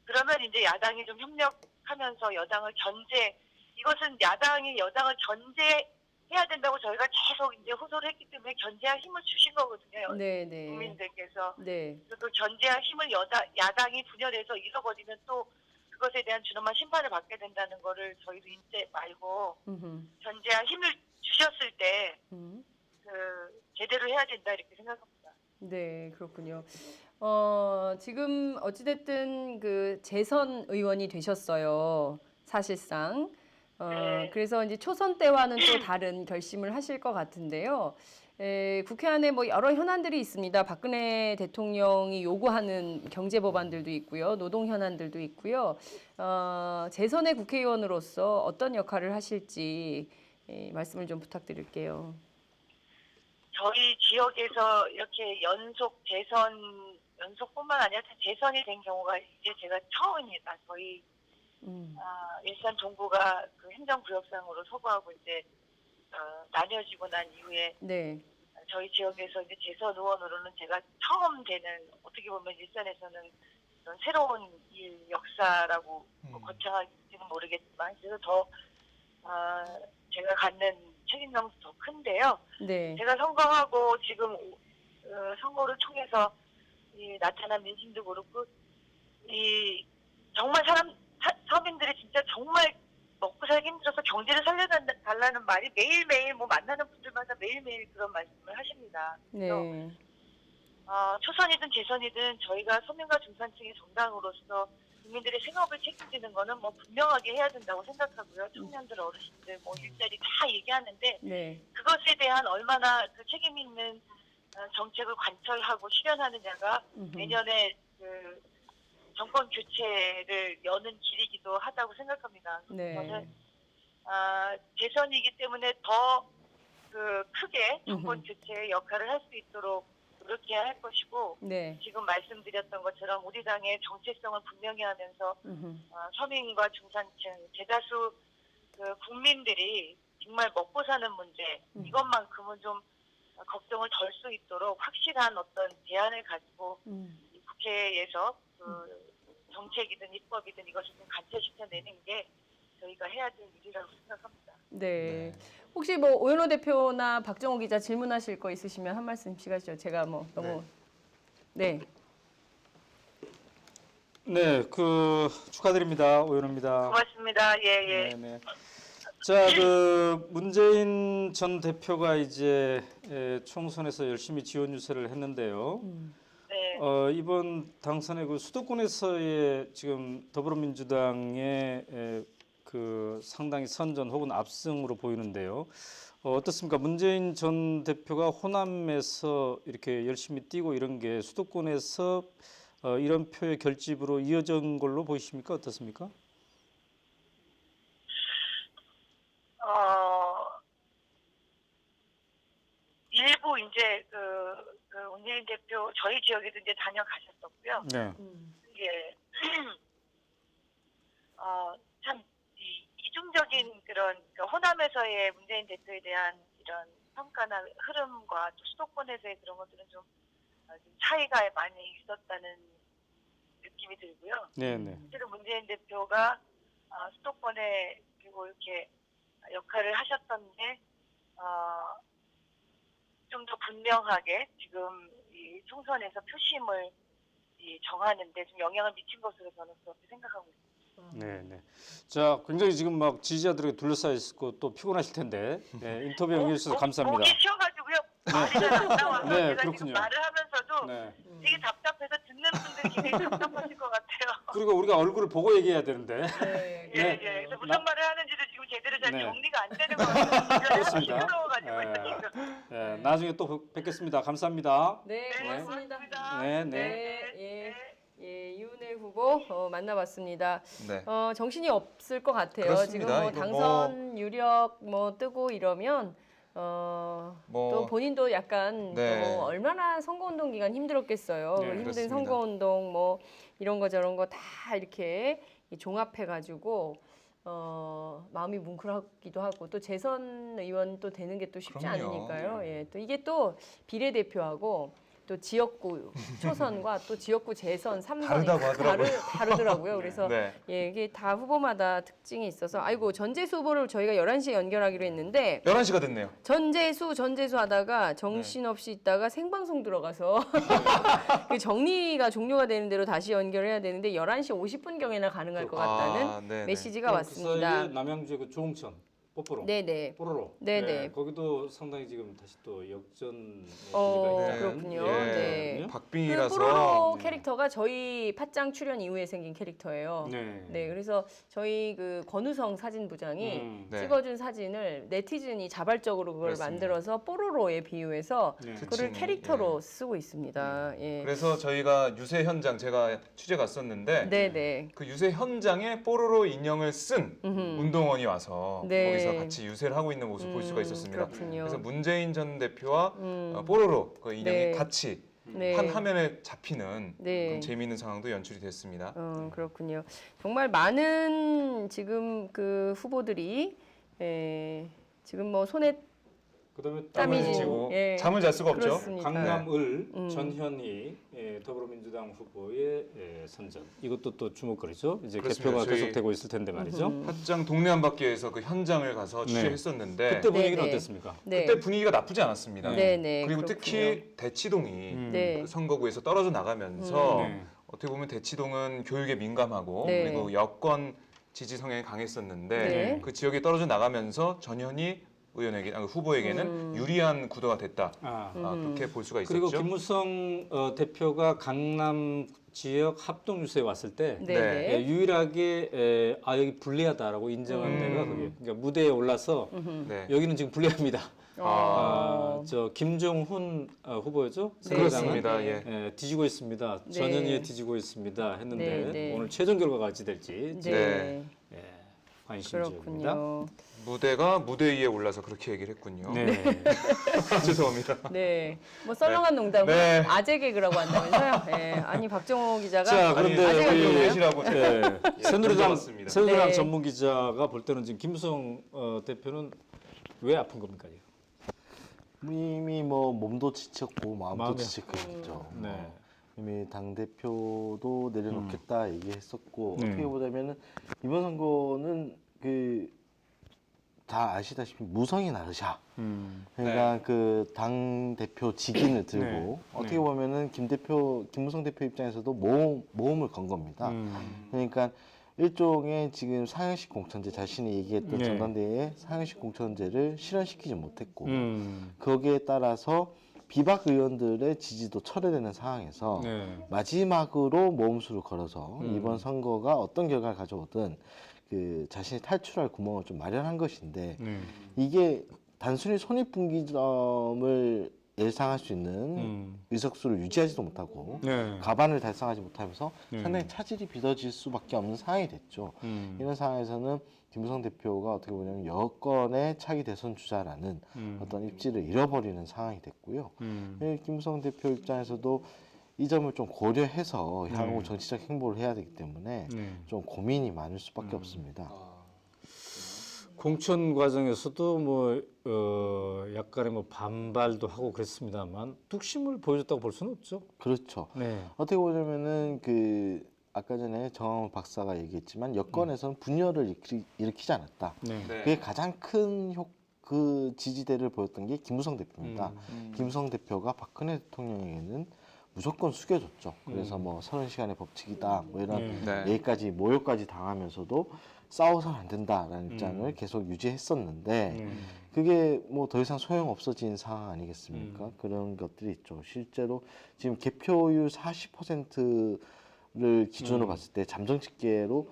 그러면 이제 야당이 좀 협력하면서 여당을 이것은 야당이 여당을 견제해야 된다고 저희가 계속 이제 호소를 했기 때문에 견제할 힘을 주신 거거든요. 네네. 국민들께서. 네. 그래서 그 견제할 힘을 야당이 분열해서 잃어버리면 또 그것에 대한 준엄한 심판을 받게 된다는 거를 저희도 잊지 말고 견제할 힘을 주셨을 때 제대로 해야 된다 이렇게 생각합니다. 네, 그렇군요. 지금 어찌됐든 그 재선 의원이 되셨어요. 사실상. 네. 그래서 이제 초선 때와는 또 다른 결심을 하실 것 같은데요. 국회 안에 뭐 여러 현안들이 있습니다. 박근혜 대통령이 요구하는 경제 법안들도 있고요. 노동 현안들도 있고요. 재선의 국회의원으로서 어떤 역할을 하실지 말씀을 좀 부탁드릴게요. 저희 지역에서 이렇게 연속뿐만 아니라 재선이 된 경우가 이제 제가 처음입니다. 저희 일산 동구가 그 행정구역상으로 서구하고 이제 나뉘어지고 난 이후에 네. 저희 지역에서 이제 재선 의원으로는 제가 처음 되는 어떻게 보면 일산에서는 그런 새로운 일 역사라고 거창할지는 모르겠지만 그래서 더 제가 갖는 책임감도 더 큰데요. 네. 제가 선거하고 지금 선거를 통해서 나타난 민심도 그렇고 정말 서민들이 진짜 정말 먹고 살기 힘들어서 경제를 살려달라는 말이 매일매일 뭐 만나는 분들마다 매일매일 그런 말씀을 하십니다. 그래서 네. 초선이든 재선이든 저희가 서민과 중산층의 정당으로서 국민들의 생업을 책임지는 거는 뭐 분명하게 해야 된다고 생각하고요. 청년들, 어르신들, 뭐 일자리 다 얘기하는데 네. 그것에 대한 얼마나 그 책임 있는 정책을 관철하고 실현하느냐가 내년에 그 정권 교체를 여는 길이기도 하다고 생각합니다. 네. 저는 재선이기 때문에 더 그 크게 정권 교체의 역할을 할 수 있도록 노력해야 할 것이고 네. 지금 말씀드렸던 것처럼 우리 당의 정체성을 분명히 하면서 서민과 중산층 대다수 그 국민들이 정말 먹고 사는 문제 이것만큼은 좀 걱정을 덜 수 있도록 확실한 어떤 대안을 가지고 국회에서 그 정책이든 입법이든 이것을 좀 관철시켜내는 게 저희가 해야 될 일이라고 생각합니다. 네. 혹시 뭐 오연호 대표나 박정호 기자 질문하실 거 있으시면 한 말씀씩 하시죠. 제가 뭐 너무 네. 네, 축하드립니다. 오연호입니다. 고맙습니다. 예. 네네. 자, 문재인 전 대표가 이제 총선에서 열심히 지원 유세를 했는데요. 네. 이번 당선의 수도권에서의 지금 더불어민주당의 그 상당히 선전 혹은 압승으로 보이는데요. 어떻습니까? 문재인 전 대표가 호남에서 이렇게 열심히 뛰고 이런 게 수도권에서 이런 표의 결집으로 이어진 걸로 보이십니까? 어떻습니까? 일부 이제 그 문재인 대표 저희 지역에도 이제 다녀가셨었고요. 네. 이게 참 이중적인 그런 호남에서의 문재인 대표에 대한 이런 평가나 흐름과 또 수도권에서의 그런 것들은 좀 차이가 많이 있었다는 느낌이 들고요. 네, 네. 실제로 문재인 대표가 수도권에 그리고 이렇게 역할을 하셨던데 좀 더 분명하게 지금 이 총선에서 표심을 정하는데 좀 영향을 미친 것으로 저는 그렇게 생각하고 있습니다. 네, 네. 자, 굉장히 지금 막 지지자들에게 둘러싸여 있고 또 피곤하실 텐데 인터뷰 응해주셔서 감사합니다. 목이 쉬어가지고요. 말이 잘 안 나와서 네, 제가 그렇군요. 지금 말을 하면서도 네. 되게 답답해서 듣는 분들 굉장히 답답하실 것 같아요. 그리고 우리가 얼굴을 보고 얘기해야 되는데. 네. 예, 네. 그래서 무슨 말을 하는지도 지금 제대로 잘 네. 정리가 안 되는 것 같아요. 그렇습니다. 시끄러워가지고 네. 지금. 네, 나중에 또 뵙겠습니다. 감사합니다. 네, 네, 고맙습니다. 고맙습니다. 네, 네. 네, 예, 이은혜 후보 만나봤습니다. 네. 정신이 없을 것 같아요. 그렇습니다. 지금 뭐 이거 당선 유력 뭐 뜨고 이러면 뭐 또 본인도 약간 네. 또 얼마나 선거운동 기간 힘들었겠어요. 네, 힘든 그렇습니다. 선거운동 뭐 이런 거 저런 거 다 이렇게 종합해가지고 마음이 뭉클하기도 하고 또 재선 의원 또 되는 게 또 쉽지 그럼요. 않으니까요. 예, 또 이게 또 비례대표하고 또 지역구 초선과 또 지역구 재선 삼선이 다르다고 하더라고요. 다르더라고요. 그래서 네. 예, 이게 다 후보마다 특징이 있어서 아이고 전재수 후보를 저희가 11시에 연결하기로 했는데 11시가 됐네요. 전재수 하다가 정신없이 있다가 생방송 들어가서 그 정리가 종료가 되는 대로 다시 연결해야 되는데 11시 50분경에나 가능할 것 같다는 네네. 메시지가 그 왔습니다. 사이에 남양주의 그 조홍천 뽀뽀로. 네네. 뽀로로. 네네. 거기도 상당히 지금 다시 또 역전 어, 기미가 있는 그렇군요. 예. 네. 그 박빙이라서 뽀로로 네. 캐릭터가 저희 팟짱 출연 이후에 생긴 캐릭터예요. 네. 네, 그래서 저희 그 권우성 사진부장이 네. 찍어준 사진을 네티즌이 자발적으로 그걸 그렇습니다. 만들어서 뽀로로에 비유해서 네. 그거를 특징이, 캐릭터로 쓰고 있습니다. 예. 그래서 저희가 유세 현장 제가 취재 갔었는데 네네. 그 유세 현장에 뽀로로 인형을 쓴 음흠. 운동원이 와서 네. 거기서 같이 유세를 하고 있는 모습 볼 수가 있었습니다. 그렇군요. 그래서 문재인 전 대표와 뽀로로 그 인형이 네. 같이 네. 한 화면에 잡히는 네. 그런 재미있는 상황도 연출이 됐습니다. 그렇군요. 정말 많은 지금 그 후보들이 지금 뭐 손에 그다음에 땀이 또 지고 예. 잠을 잘 수가 없죠. 그렇습니다. 강남을 전현희 더불어민주당 후보의 선전. 이것도 또 주목거리죠. 이제 그렇습니다. 개표가 저희 계속되고 있을 텐데 말이죠. 팟짱 동네 한바퀴에서 그 현장을 가서 취재했었는데 그때 분위기는 네, 네. 어땠습니까? 네. 그때 분위기가 나쁘지 않았습니다. 네, 네, 그리고 그렇군요. 특히 대치동이 네. 그 선거구에서 떨어져 나가면서 네. 어떻게 보면 대치동은 교육에 민감하고 네. 그리고 여권 지지 성향이 강했었는데 네. 그 지역이 떨어져 나가면서 전현희 의원에게 후보에게는 유리한 구도가 됐다. 그렇게 볼 수가 있었죠. 그리고 김무성 대표가 강남 지역 합동 유세에 왔을 때 네. 유일하게 여기 불리하다라고 인정한 데가 그게. 그러니까 무대에 올라서 네. 여기는 지금 불리합니다. 저 김종훈 후보였죠? 네. 새누리당은? 그렇습니다. 예. 뒤지고 있습니다. 네. 전현희에 뒤지고 있습니다. 했는데 네, 네. 오늘 최종 결과가 어찌 될지 네. 관심지입니다. 그렇군요. 무대가 무대 위에 올라서 그렇게 얘기를 했군요. 네. 죄송합니다. 네. 뭐 썰렁한 농담을 네. 아재 개그라고 한다면서요? 네. 아니 박정호 기자가 자, 그런데 아재가 우리 되나요? 내시라고 새누리당 던져봤습니다. 새누리당 네. 전문 기자가 볼 때는 지금 김무성 대표는 왜 아픈 겁니까? 지금? 이미 뭐 몸도 지쳤고 마음도 마음이 지쳤겠죠. 네. 이미 당 대표도 내려놓겠다 얘기했었고 네. 어떻게 보자면은 이번 선거는 그 다 아시다시피 무성이 나르샤. 그러니까 그 당 대표 직인을 들고 네. 어떻게 네. 보면은 김무성 대표 입장에서도 모험을 건 겁니다. 그러니까 일종의 지금 상향식 공천제 자신이 얘기했던 네. 전당대회에 상향식 공천제를 실현시키지 못했고 거기에 따라서 비박 의원들의 지지도 철회되는 상황에서 마지막으로 모험수를 걸어서 이번 선거가 어떤 결과를 가져오든 그 자신이 탈출할 구멍을 좀 마련한 것인데 이게 단순히 손익분기점을 예상할 수 있는 의석수를 유지하지도 못하고 네. 가반을 달성하지 못하면서 네. 상당히 차질이 빚어질 수밖에 없는 상황이 됐죠. 이런 상황에서는 김무성 대표가 어떻게 보냐면 여권의 차기 대선 주자라는 어떤 입지를 잃어버리는 상황이 됐고요. 김무성 대표 입장에서도 이 점을 좀 고려해서 향후 정치적 행보를 해야 되기 때문에 좀 고민이 많을 수밖에 없습니다. 공천 과정에서도 뭐 약간의 뭐 반발도 하고 그랬습니다만 뚝심을 보여줬다고 볼 수는 없죠. 그렇죠. 네. 어떻게 보냐면은 아까 전에 정황훈 박사가 얘기했지만 여권에서는 분열을 일으키지 않았다. 네. 네. 그게 가장 큰 그 지지대를 보였던 게 김무성 대표입니다. 김무성 대표가 박근혜 대통령에게는 무조건 숙여줬죠. 그래서 뭐 30시간의 법칙이다 뭐 이런 네. 얘기까지 모욕까지 당하면서도 싸워서는 안 된다라는 입장을 계속 유지했었는데 그게 뭐 더 이상 소용 없어진 상황 아니겠습니까? 그런 것들이 있죠. 실제로 지금 개표율 40%를 기준으로 봤을 때 잠정 집계로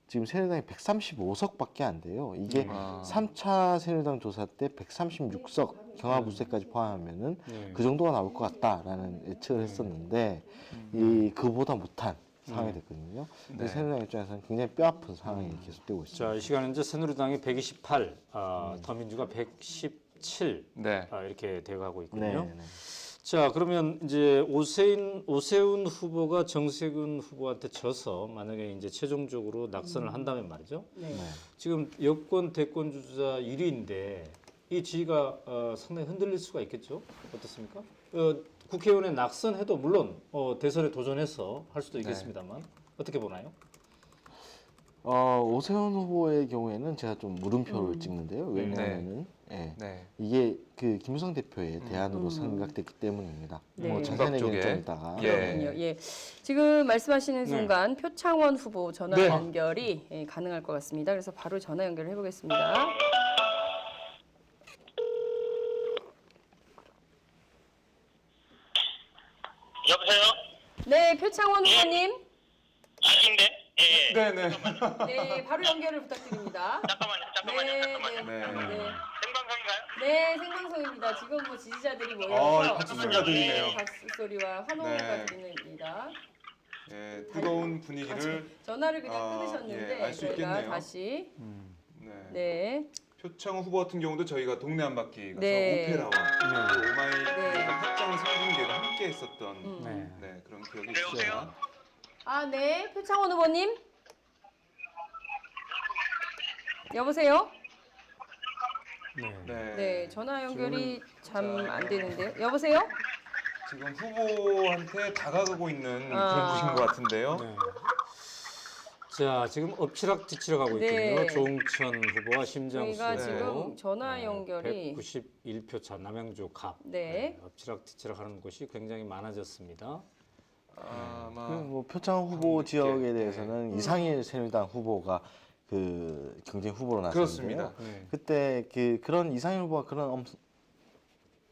지금 새누리당이 135석밖에 안 돼요. 이게 3차 새누리당 조사 때 136석 경하부세까지 포함하면은 그 정도가 나올 것 같다라는 예측을 했었는데 그보다 못한 상황이 됐거든요. 근데 새누리당 입장에서는 굉장히 뼈아픈 상황이 계속되고 있습니다. 자, 이 시간에 이제 새누리당이 128, 더민주가 117 네. 이렇게 되어가고 있거든요. 네. 자, 그러면 이제 오세훈 후보가 정세균 후보한테 져서 만약에 이제 최종적으로 낙선을 한다면 말이죠. 네. 지금 여권 대권 주자 1위인데 이 지위가 상당히 흔들릴 수가 있겠죠. 어떻습니까? 국회의원에 낙선해도 물론 대선에 도전해서 할 수도 있겠습니다만 어떻게 보나요? 오세훈 후보의 경우에는 제가 좀 물음표를 찍는데요. 왜냐하면은 네. 이게 그 김무성 대표의 대안으로 생각됐기 때문입니다. 네. 뭐 자세한 쪽에. 얘기는 좀 이따가 그렇군요. 예. 지금 말씀하시는 순간 표창원 후보 전화 네. 연결이 가능할 것 같습니다. 그래서 바로 전화 연결을 해보겠습니다. 여보세요? 네, 표창원 후보님. 아닌데? 예. 네네. 네, 바로 연결을 부탁드립니다. 잠깐만요. 네. 네. 생방송인가요? 네, 생방송입니다. 지금 뭐 지지자들이 모여서 박수 소리가 들리네요. 네, 박수 소리와 환호가 네. 들립니다. 예, 뜨거운 분위기를 전화를 그냥 끊으셨는데 예, 알수 저희가 있겠네요. 다시 네. 네. 표창원 후보 같은 경우도 저희가 동네 한 바퀴 가서 네. 오페라와 또 오마이 네. 확장 생중계도 함께 했었던 네. 네, 그런 기억이 네, 여보세요? 있습니다. 아, 네. 표창원 후보님. 여보세요? 네. 네, 전화 연결이 참 안 되는데요. 여보세요? 지금 후보한테 다가가고 있는 아. 그런 분인 것 같은데요. 네. 자, 지금 엎치락 뒤치락 하고 네. 있거든요. 조응천 후보와 심장수 저희가 후보. 지금 전화 연결이 191표 차 남양주 갑. 네. 엎치락 뒤치락 하는 곳이 굉장히 많아졌습니다. 아마 뭐 표창원 후보 함께, 지역에 대해서는 이상일 새누리당 후보가 그 경쟁 후보로 나섰는데요. 그렇습니다. 네. 그때 그런 이상일 후보가 그런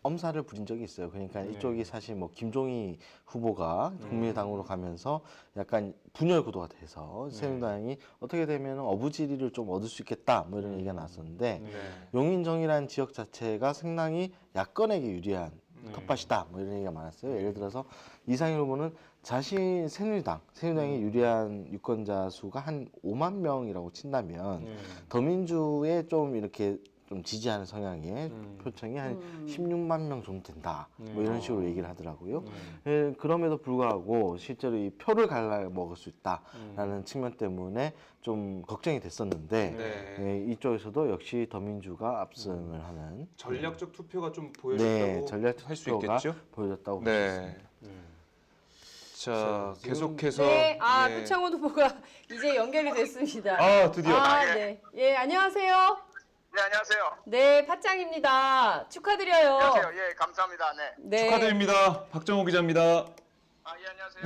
엄살을 부린 적이 있어요. 그러니까 이쪽이 사실 뭐 김종희 후보가 국민의당으로 가면서 약간 분열 구도가 돼서 새누리당이 어떻게 되면 어부지리를 좀 얻을 수 있겠다 뭐 이런 얘기가 나왔었는데 네. 용인정이라는 지역 자체가 상당히 야권에게 유리한 텃밭이다 뭐 이런 얘기가 많았어요. 예를 들어서 이상일 후보는 자신 새누리당에 유리한 유권자 수가 한 5만 명이라고 친다면 더민주에 좀 이렇게 좀 지지하는 성향의 표청이 한 16만 명 정도 된다. 뭐 이런 식으로 얘기를 하더라고요. 예, 그럼에도 불구하고 실제로 이 표를 갈라먹을 수 있다라는 측면 때문에 좀 걱정이 됐었는데 네. 예, 이쪽에서도 역시 더민주가 압승을 하는 전략적 투표가 좀 네, 보여줬다고 전략 할 수 투표가 있겠죠. 보여줬다고 볼 수 있습니다. 네. 자, 계속해서 네, 예. 표창원 후보가 이제 연결이 됐습니다. 아, 드디어. 네. 예, 안녕하세요. 네, 안녕하세요. 네, 팟짱입니다. 축하드려요. 안녕하세요. 예, 감사합니다. 네. 네. 축하드립니다. 박정호 기자입니다. 아, 예, 안녕하세요.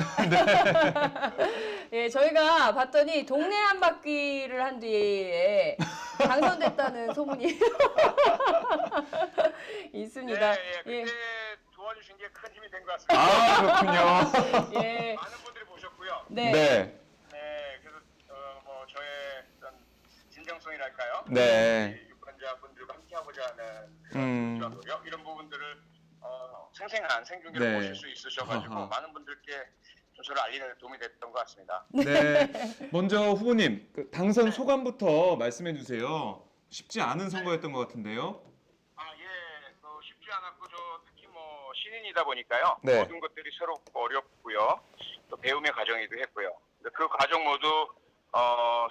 예, 저희가 봤더니 동네 한 바퀴를 한 뒤에 당선됐다는 소문이 있습니다. 예, 예. 예. 그때 도와주신 게 큰 힘이 된 것 같습니다. 아, 그렇군요. 예. 많은 분들이 보셨고요. 네. 네. 네, 그래서 뭐 저의 어떤 진정성이랄까요? 네. 유권자분들과 함께하고 하고자 하는 그런 노력 이런 부분들을 생생한 생중계로 네. 보실 수 있으셔가지고 아하. 많은 분들께 좀 저를 알리는 데 도움이 됐던 것 같습니다. 네. 먼저 후보님 그 당선 소감부터 말씀해 주세요. 쉽지 않은 선거였던 것 같은데요. 쉽지 않았고 특히 뭐 신인이다 보니까요. 네. 모든 것들이 새롭고 어렵고요. 또 배움의 과정이기도 했고요. 그 과정 모두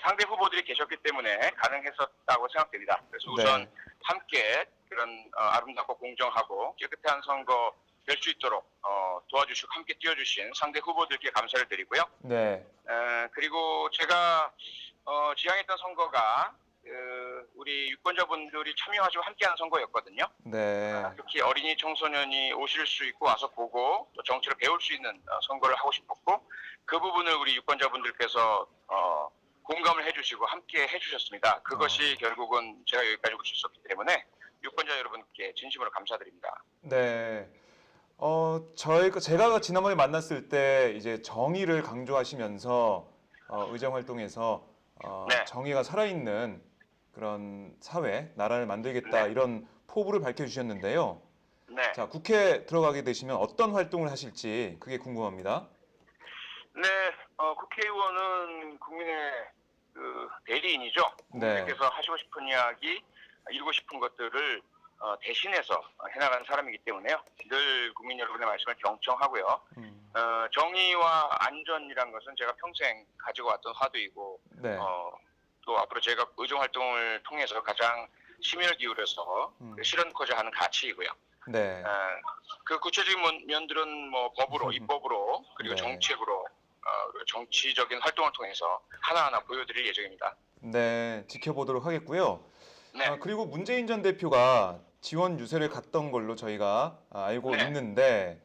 상대 후보들이 계셨기 때문에 가능했었다고 생각됩니다. 그래서 우선 네. 함께 그런 아름답고 공정하고 깨끗한 선거 될 수 있도록 도와주시고 함께 뛰어주신 상대 후보들께 감사를 드리고요. 네. 그리고 제가 지향했던 선거가 우리 유권자분들이 참여하시고 함께하는 선거였거든요. 네. 특히 어린이 청소년이 오실 수 있고 와서 보고 또 정치를 배울 수 있는 선거를 하고 싶었고 그 부분을 우리 유권자분들께서 공감을 해주시고 함께 해주셨습니다. 그것이 결국은 제가 여기까지 올 수 있었기 때문에 유권자 여러분께 진심으로 감사드립니다. 네. 제가 지난번에 만났을 때 이제 정의를 강조하시면서 의정 활동에서 네. 정의가 살아있는 그런 사회, 나라를 만들겠다 네. 이런 포부를 밝혀주셨는데요. 네. 자, 국회 들어가게 되시면 어떤 활동을 하실지 그게 궁금합니다. 네, 국회의원은 국민의 그 대리인이죠. 네. 국민께서 하시고 싶은 이야기, 이루고 싶은 것들을 대신해서 해나가는 사람이기 때문에요. 늘 국민 여러분의 말씀을 경청하고요. 정의와 안전이란 것은 제가 평생 가지고 왔던 화두이고, 네. 또 앞으로 제가 의정 활동을 통해서 가장 심혈을 기울여서 실현하고자 하는 가치이고요. 네. 그 구체적인 면들은 뭐 법으로, 입법으로, 그리고 네. 정책으로, 정치적인 활동을 통해서 하나하나 보여드릴 예정입니다. 네, 지켜보도록 하겠고요. 네. 그리고 문재인 전 대표가 지원 유세를 갔던 걸로 저희가 알고 네. 있는데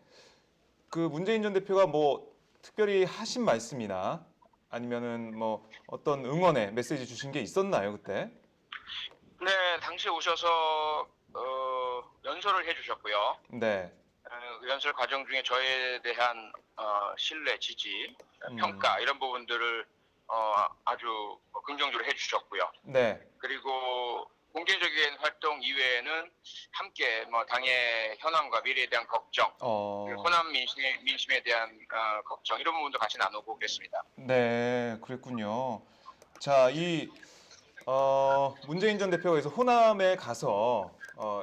그 문재인 전 대표가 뭐 특별히 하신 말씀이나 아니면은 뭐 어떤 응원의 메시지 주신 게 있었나요, 그때? 네, 당시에 오셔서 연설을 해주셨고요. 네. 연설 과정 중에 저에 대한 신뢰, 지지, 평가 이런 부분들을 아주 긍정적으로 해주셨고요. 네. 그리고 공개적인 활동 이외에는 함께 뭐 당의 현황과 미래에 대한 걱정, 그리고 호남 민심에 대한 걱정 이런 부분도 같이 나누고 그랬습니다. 네, 그랬군요. 자, 문재인 전 대표가 그래서 호남에 가서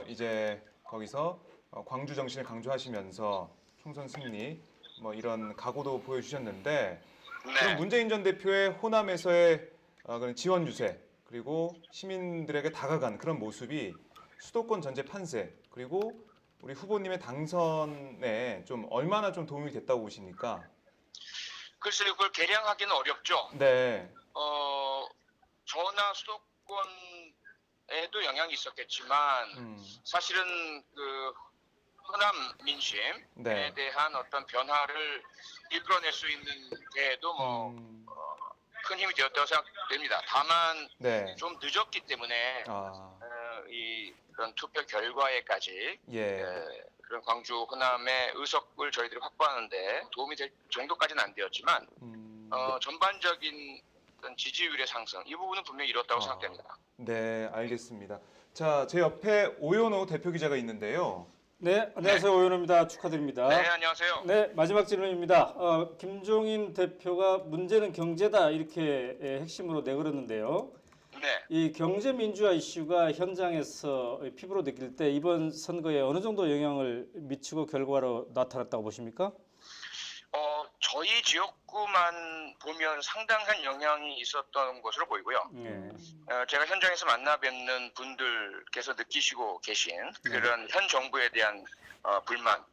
이제 거기서 광주 정신을 강조하시면서 총선 승리 뭐 이런 각오도 보여주셨는데 그럼 네. 문재인 전 대표의 호남에서의 그런 지원 유세 그리고 시민들에게 다가간 그런 모습이 수도권 전체 판세 그리고 우리 후보님의 당선에 좀 얼마나 좀 도움이 됐다고 보십니까? 글쎄요, 그걸 계량하기는 어렵죠. 네. 저나 수도권에도 영향이 있었겠지만 사실은 그 호남 민심에 네. 대한 어떤 변화를 이끌어낼 수 있는 데에도 뭐 큰 힘이 되었다고 생각됩니다. 다만 네. 좀 늦었기 때문에 그런 투표 결과에까지 예. 그런 광주 호남의 의석을 저희들이 확보하는데 도움이 될 정도까지는 안 되었지만 전반적인 어떤 지지율의 상승 이 부분은 분명히 이뤘다고 생각됩니다. 네, 알겠습니다. 자, 제 옆에 오연호 대표 기자가 있는데요. 네, 안녕하세요. 오연호입니다. 축하드립니다. 네, 안녕하세요. 네, 마지막 질문입니다. 김종인 대표가 문제는 경제다 이렇게 핵심으로 내걸었는데요. 네. 이 경제 민주화 이슈가 현장에서 피부로 느낄 때 이번 선거에 어느 정도 영향을 미치고 결과로 나타났다고 보십니까? 저희 지역구만 보면 상당한 영향이 있었던 것으로 보이고요. 제가 현장에서 만나 뵙는 분들께서 느끼시고 계신 그런 현 정부에 대한 불만,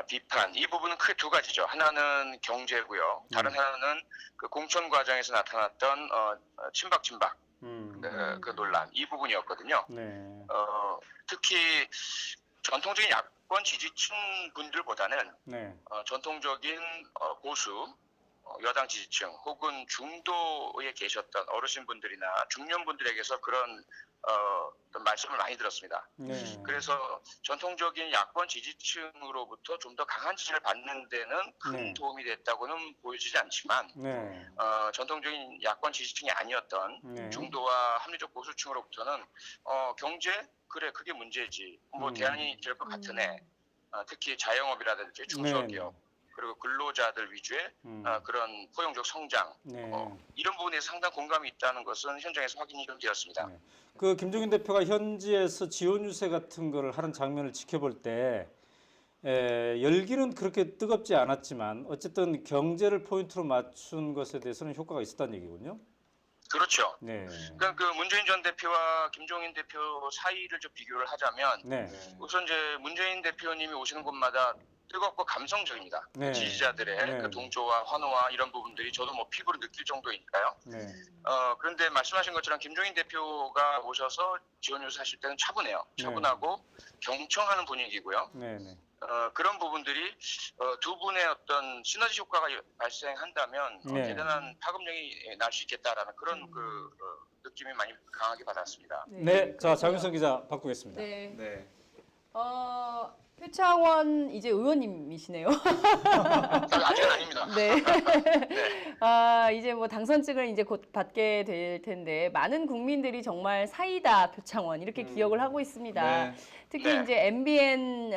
비판 이 부분은 크게 두 가지죠. 하나는 경제고요. 다른 하나는 그 공천 과정에서 나타났던 친박 그 논란 이 부분이었거든요. 특히 전통적인 야권 지지층 분들보다는 전통적인 보수 여당 지지층 혹은 중도에 계셨던 어르신분들이나 중년분들에게서 그런 어떤 말씀을 많이 들었습니다. 네. 그래서 전통적인 야권 지지층으로부터 좀 더 강한 지지를 받는 데는 큰 네. 도움이 됐다고는 보여지지 않지만 네. 전통적인 야권 지지층이 아니었던 네. 중도와 합리적 보수층으로부터는 경제 그래 그게 문제지 뭐 대안이 될 것 같은 애 특히 자영업이라든지 중소기업 그리고 근로자들 위주의 그런 포용적 성장 네. 이런 부분에서 상당 공감이 있다는 것은 현장에서 확인이 좀 되었습니다. 네. 그 김종인 대표가 현지에서 지원 유세 같은 거를 하는 장면을 지켜볼 때 열기는 그렇게 뜨겁지 않았지만 어쨌든 경제를 포인트로 맞춘 것에 대해서는 효과가 있었다는 얘기군요. 그렇죠. 네. 그러니까 그 문재인 전 대표와 김종인 대표 사이를 좀 비교를 하자면 네. 우선 이제 문재인 대표님이 오시는 곳마다 뜨겁고 감성적입니다. 네. 지지자들의 네. 그 동조와 환호와 이런 부분들이 저도 뭐 피부로 느낄 정도이니까요. 네. 그런데 말씀하신 것처럼 김종인 대표가 오셔서 지원 유세 하실 때는 차분해요. 네. 차분하고 경청하는 분위기고요. 네. 네. 그런 부분들이 두 분의 어떤 시너지 효과가 발생한다면 네. 대단한 파급력이 날 수 있겠다라는 그런 느낌이 많이 강하게 받았습니다. 네. 자, 장윤성 기자 바꾸겠습니다. 네. 네. 표창원 이제 의원님이시네요. 아직은 아닙니다. 네. 이제 뭐 당선증을 이제 곧 받게 될 텐데 많은 국민들이 정말 사이다 표창원 이렇게 기억을 하고 있습니다. 네. 특히 네. 이제 MBN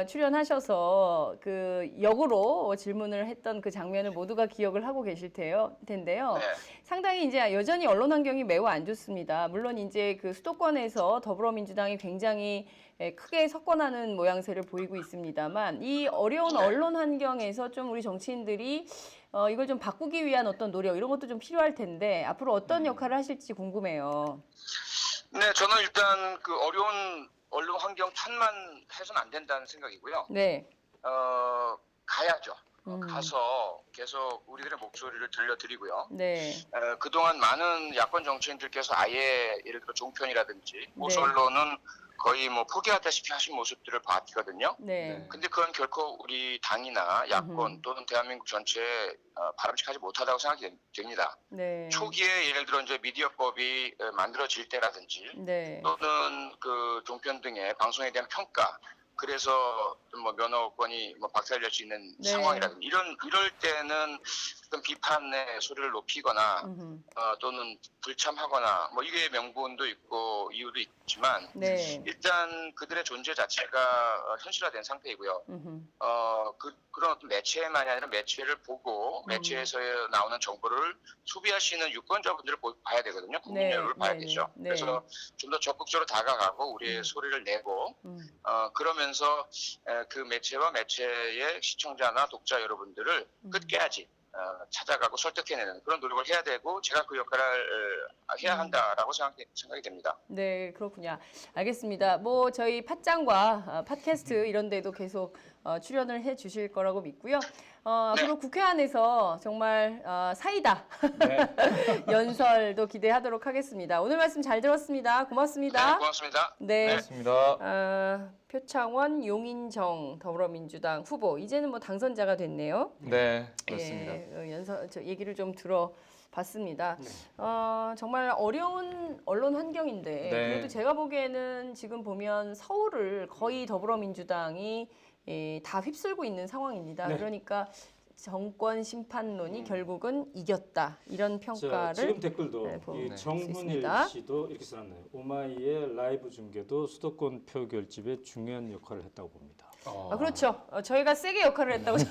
출연하셔서 그 역으로 질문을 했던 그 장면을 모두가 기억을 하고 계실 텐데요. 네. 상당히 이제 여전히 언론 환경이 매우 안 좋습니다. 물론 이제 그 수도권에서 더불어민주당이 굉장히 크게 석권하는 모양새를 보이고 있습니다만 이 어려운 언론 환경에서 좀 우리 정치인들이 이걸 좀 바꾸기 위한 어떤 노력 이런 것도 좀 필요할 텐데 앞으로 어떤 역할을 하실지 궁금해요. 네, 저는 일단 그 어려운 언론 환경 탓만 해서는 안 된다는 생각이고요. 네. 가야죠. 가서 계속 우리들의 목소리를 들려드리고요. 네. 그동안 많은 야권 정치인들께서 아예 예를 들어 종편이라든지 보수 언론은 거의 뭐 포기하다시피 하신 모습들을 봤거든요. 네. 근데 그건 결코 우리 당이나 야권 또는 대한민국 전체에 바람직하지 못하다고 생각이 됩니다. 네. 초기에 예를 들어 이제 미디어법이 만들어질 때라든지 네. 또는 그 종편 등의 방송에 대한 평가 그래서 뭐 면허권이 뭐 박살낼 수 있는 네. 상황이라든지 이럴 때는 어떤 비판의 소리를 높이거나 또는 불참하거나 뭐 이게 명분도 있고 이유도 있지만 네. 일단 그들의 존재 자체가 현실화된 상태이고요. 그런 어떤 매체만이 아니라 매체를 보고 매체에서 나오는 정보를 소비하시는 유권자분들을 봐야 되거든요. 국민 네. 여론을 봐야 네. 되죠. 네. 그래서 좀 더 적극적으로 다가가고 우리의 소리를 내고 그러면서 그 매체와 매체의 시청자나 독자 여러분들을 끝까지 찾아가고 설득해내는 그런 노력을 해야 되고 제가 그 역할을 해야 한다라고 생각이 됩니다. 네, 그렇군요. 알겠습니다. 뭐 저희 팟짱과 팟캐스트 이런 데도 계속 출연을 해 주실 거라고 믿고요. 앞으로 국회 안에서 정말 사이다 연설도 기대하도록 하겠습니다. 오늘 말씀 잘 들었습니다. 네, 고맙습니다. 고맙습니다. 네. 고맙습니다. 표창원, 용인정 더불어민주당 후보 이제는 뭐 당선자가 됐네요. 네, 그렇습니다. 저 얘기를 좀 들어봤습니다. 정말 어려운 언론 환경인데 네. 그래도 제가 보기에는 지금 보면 서울을 거의 더불어민주당이 다 휩쓸고 있는 상황입니다. 네. 그러니까 정권 심판론이 결국은 이겼다 이런 자, 평가를 지금 댓글도 볼 이 수 정훈일 있습니다. 씨도 이렇게 써놨네요. 오마이의 라이브 중계도 수도권 표 결집에 중요한 역할을 했다고 봅니다. 그렇죠. 저희가 세게 역할을 했다고 네.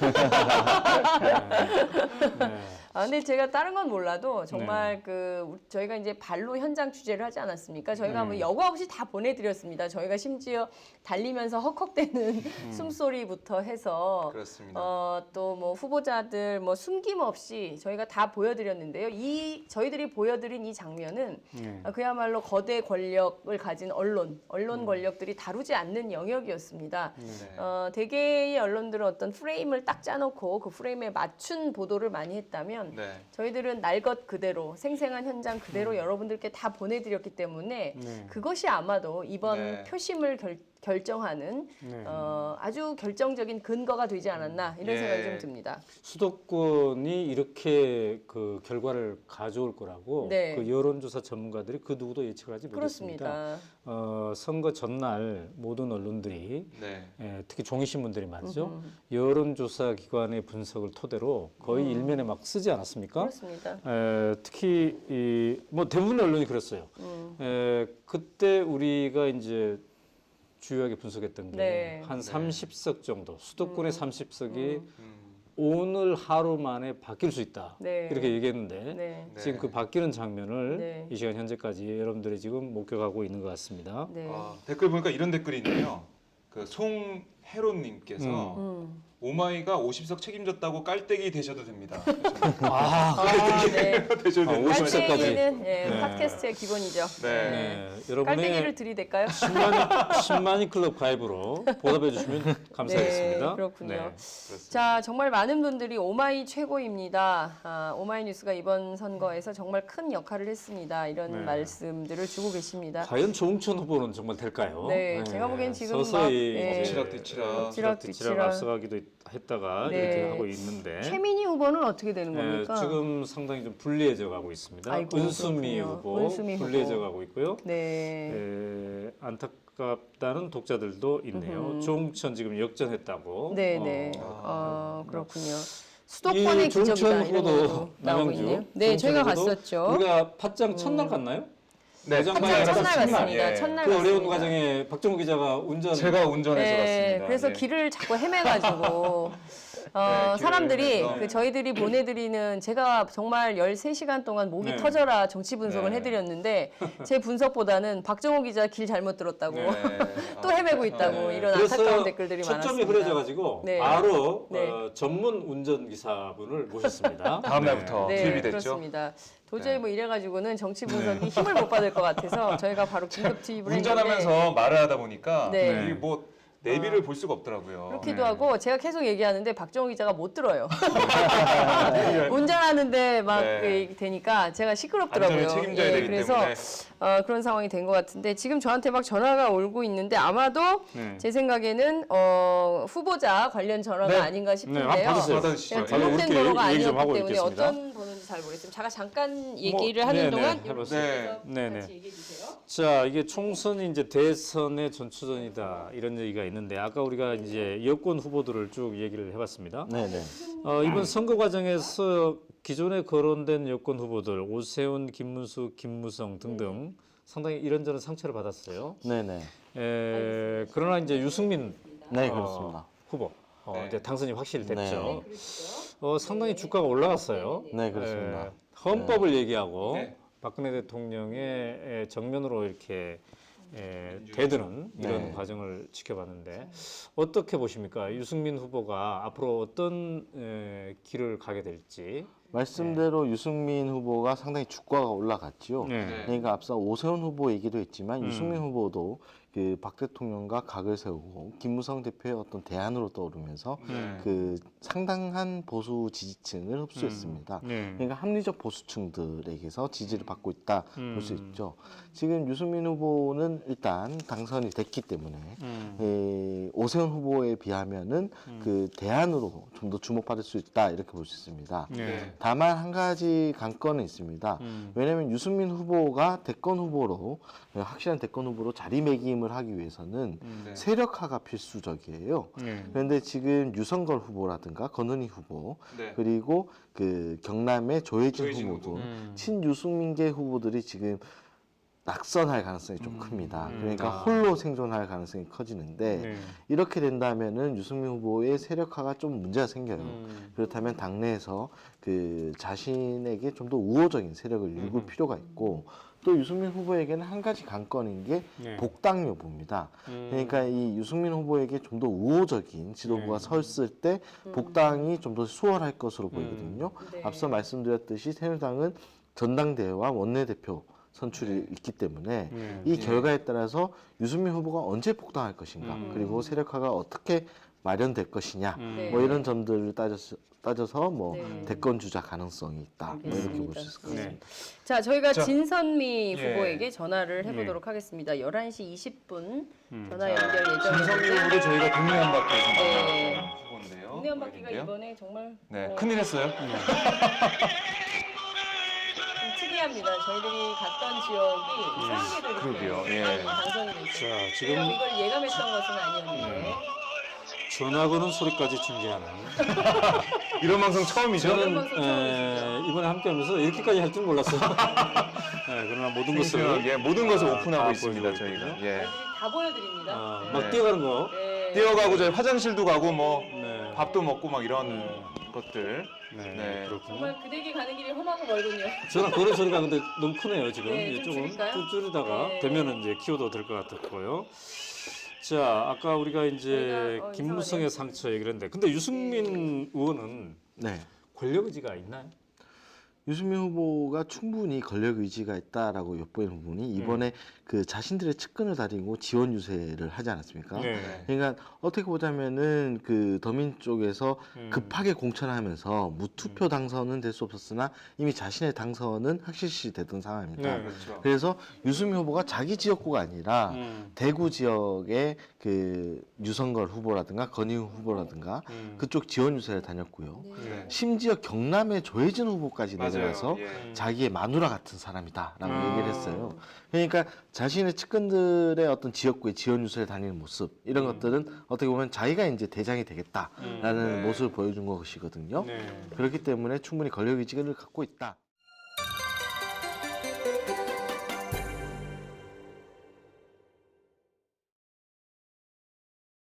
근데 제가 다른 건 몰라도 정말 저희가 이제 발로 현장 취재를 하지 않았습니까? 저희가 뭐 여과 없이 다 보내드렸습니다. 저희가 심지어 달리면서 헉헉대는 숨소리부터 해서 그렇습니다. 또 뭐 후보자들 뭐 숨김없이 저희가 다 보여드렸는데요. 저희들이 보여드린 이 장면은 그야말로 거대 권력을 가진 언론 권력들이 다루지 않는 영역이었습니다. 대개의 언론들은 어떤 프레임을 딱 짜놓고 그 프레임에 맞춘 보도를 많이 했다면 저희들은 날 것 그대로 생생한 현장 그대로 여러분들께 다 보내드렸기 때문에 그것이 아마도 이번 표심을 결정하는 아주 결정적인 근거가 되지 않았나 이런 생각이 좀 듭니다. 수도권이 이렇게 그 결과를 가져올 거라고 네. 그 여론조사 전문가들이 그 누구도 예측을 하지 못했습니다. 그렇습니다. 선거 전날 모든 언론들이 네. 특히 종이신문들이 말이죠. 여론조사 기관의 분석을 토대로 거의 일면에 막 쓰지 않았습니까? 그렇습니다. 특히 뭐 대부분 언론이 그랬어요. 그때 우리가 이제 주요하게 분석했던 게 네. 한 30석 정도, 수도권의 30석이 음. 오늘 하루 만에 바뀔 수 있다. 네. 이렇게 얘기했는데 네. 지금 그 바뀌는 장면을 네. 이 시간 현재까지 여러분들이 지금 목격하고 있는 것 같습니다. 네. 댓글 보니까 이런 댓글이 있네요. 그 송혜론님께서 오마이가 50석 책임졌다고 깔때기 되셔도 됩니다. 네. 되셔도 됩니다. 50석 까지. 깔때기는 예, 네. 팟캐스트의 기본이죠. 네. 네, 깔때기를 여러분의 들이댈까요? 10만인 클럽 가입으로 보답해 주시면 감사하겠습니다. 네, 그렇군요. 네. 자, 정말 많은 분들이 오마이 최고입니다. 오마이뉴스가 이번 선거에서 정말 큰 역할을 했습니다. 이런 네. 말씀들을 주고 계십니다. 과연 조응천 후보는 정말 될까요? 네, 제가 보기엔 지금 막, 서서히 네. 이제 엎치락뒤치락. 엎치락뒤치락 앞서가기도 했다가 네. 이렇게 하고 있는데 최민희 후보는 어떻게 되는 겁니까? 지금 상당히 좀 불리해져 가고 있습니다. 아이고, 은수미 그렇군요. 후보 은수미 후보. 불리해져 가고 있고요. 네. 안타깝다는 독자들도 있네요. 조응천 지금 역전했다고. 네네. 네. 그렇군요. 수도권의 이 조응천 기적이다 이런 후보도 것도 나오고 남양주. 있네요. 네, 조응천 저희가 후보도 갔었죠. 우리가 팟짱 첫날 갔나요? 네, 가장 첫날 많이 갔습니다. 예. 첫날 그 어려운 갔습니다. 과정에 박정우 기자가 운전. 제가 운전해서 네, 갔습니다. 그래서 네. 길을 자꾸 헤매가지고 길을 사람들이 헤매서. 그 저희들이 보내드리는 제가 정말 13시간 동안 목이 네. 터져라 정치 분석을 네. 해드렸는데 제 분석보다는 박정호 기자 길 잘못 들었다고 네. 또 헤매고 있다고 네. 이런 그래서 안타까운 댓글들이 초점이 많았습니다. 흐려져가지고 네. 바로 네. 전문 운전기사분을 모셨습니다. 다음 날부터 네, 투입이 됐죠. 그렇습니다. 도저히 네. 뭐 이래가지고는 정치 분석이 힘을 못 받을 것 같아서 저희가 바로 긴급 투입을 했는데 운전하면서 말을 하다 보니까 네. 이게 뭐 내비를 볼 수가 없더라고요. 그렇기도 네. 하고 제가 계속 얘기하는데 박정호 기자가 못 들어요. 운전하는데 막 네. 되니까 제가 시끄럽더라고요. 안전을 책임져야 되기 그래서 때문에. 그런 상황이 된 것 같은데 지금 저한테 막 전화가 오고 있는데 아마도 네. 제 생각에는 후보자 관련 전화가 네. 아닌가 네, 싶은데요. 한번 받으세요. 받아주시죠. 제가 예. 등록된 이렇게 번호가 얘기 좀 아니었기 하고 때문에 있겠습니다. 어떤 번호인지 잘 모르겠습니다. 제가 잠깐 얘기를 뭐, 하는 네네, 동안 해보세요. 여러분께서 네네. 같이 얘기해 주세요. 자, 이게 총선이 이제 대선의 전초전이다 이런 얘기가 있는데 아까 우리가 이제 여권 후보들을 쭉 얘기를 해봤습니다. 네네. 이번 선거 과정에서 기존에 거론된 여권 후보들 오세훈, 김문수, 김무성 등등 상당히 이런저런 상처를 받았어요. 네네. 그러나 이제 유승민 네, 그렇습니다. 후보 네. 이제 당선이 확실히 됐죠. 그렇죠. 상당히 주가가 올라갔어요. 네, 그렇습니다. 헌법을 얘기하고 네. 박근혜 대통령의 정면으로 이렇게 대드는 이런 네. 과정을 지켜봤는데 어떻게 보십니까? 유승민 후보가 앞으로 어떤 길을 가게 될지. 말씀대로 유승민 후보가 상당히 주가가 올라갔죠. 네. 그러니까 앞서 오세훈 후보 얘기도 했지만 유승민 후보도 그 박 대통령과 각을 세우고 김무성 대표의 어떤 대안으로 떠오르면서 네. 그 상당한 보수 지지층을 흡수했습니다. 네. 그러니까 합리적 보수층들에게서 지지를 받고 있다 볼 수 음. 있죠. 지금 유승민 후보는 일단 당선이 됐기 때문에 오세훈 후보에 비하면은 그 대안으로 좀 더 주목받을 수 있다 이렇게 볼 수 있습니다. 네. 다만 한 가지 관건은 있습니다. 왜냐하면 유승민 후보가 대권 후보로 확실한 대권 후보로 자리매김을 하기 위해서는 네. 세력화가 필수적이에요. 네. 그런데 지금 유성걸 후보라든가 건은희 후보 네. 그리고 그 경남의 조혜진 조혜진 후보도 후보. 친유승민계 후보들이 지금 낙선할 가능성이 좀 큽니다. 그러니까 아. 홀로 생존할 가능성이 커지는데 네. 이렇게 된다면은 유승민 후보의 세력화가 좀 문제가 생겨요. 음. 그렇다면 당내에서 그 자신에게 좀 더 우호적인 세력을 일굴 필요가 있고 또 유승민 후보에게는 한 가지 관건인 게 네. 복당 여부입니다. 그러니까 이 유승민 후보에게 좀 더 우호적인 지도부가 섰을 때 복당이 좀 더 수월할 것으로 보이거든요. 네. 앞서 말씀드렸듯이 새누리당은 전당대회와 원내대표 선출이 있기 때문에 이 결과에 따라서 유승민 후보가 언제 복당할 것인가 그리고 세력화가 어떻게 마련될 것이냐, 네. 뭐 이런 점들을 따져서 뭐 네. 대권 주자 가능성이 있다. 뭐 이렇게 볼 수 있을 것 알겠습니다. 같습니다. 자, 저희가 자, 진선미 예. 후보에게 전화를 해보도록 하겠습니다. 11시 20분 전화 연결 진성미 예정인데 후보도 저희가 동네 한 바퀴에서 네. 만난 후보인데요. 동네 한 바퀴가 보이는데요? 이번에 정말 네, 큰일 했어요. 좀 특이합니다. 저희들이 갔던 지역이 이상하게도 그러게요. 이렇게 예. 많이 당선이 됐어요. 자, 지금 이걸 예감했던 것은 아니었는데 전화 거는 소리까지 중계하는. 이런 방송 처음이죠? 저는 방송 처음이시죠? 이번에 함께하면서 이렇게까지 할 줄 몰랐어요. 그러나 모든 것을 예, 모든 것을 오픈하고 다 있습니다. 보여주고 저희가. 있거든요. 예. 저희들이 다 보여드립니다. 네. 막 뛰어가는 거. 네. 뛰어가고 저희 화장실도 가고 뭐 네. 밥도 먹고 막 이런 것들. 네, 네. 그렇군요. 정말 그 댁이 가는 길이 험하고 멀군요. 저는 그런 소리가 근데 너무 크네요 지금. 네, 예, 좀 조금 줄일까요? 좀 줄이다가 네. 되면은 이제 키워도 될 것 같았고요. 자, 아까 우리가 이제 저희가, 김무성의 이상하네요. 상처 얘기를 했는데, 근데 유승민 의원은 네. 권력 의지가 있나요? 유승민 후보가 충분히 권력 의지가 있다라고 엿보이는 부분이 이번에 그 자신들의 측근을 다리고 지원 유세를 하지 않았습니까? 네. 그러니까 어떻게 보자면은 그 더민 쪽에서 음. 급하게 공천하면서 무투표 당선은 될 수 없었으나 이미 자신의 당선은 확실시 되던 상황입니다. 네. 그렇죠. 그래서 유승민 후보가 자기 지역구가 아니라 음. 대구 지역의 그 유성걸 후보라든가 건희웅 후보라든가 그쪽 지원 유세를 다녔고요. 네. 심지어 경남의 조혜진 후보까지 맞아요. 내려가서 예. 자기의 마누라 같은 사람이다라고 아. 얘기를 했어요. 그러니까 자신의 측근들의 어떤 지역구의 지원 유세를 다니는 모습 이런 것들은 어떻게 보면 자기가 이제 대장이 되겠다라는 네. 모습을 보여준 것이거든요. 네. 그렇기 때문에 충분히 권력 의지를 갖고 있다.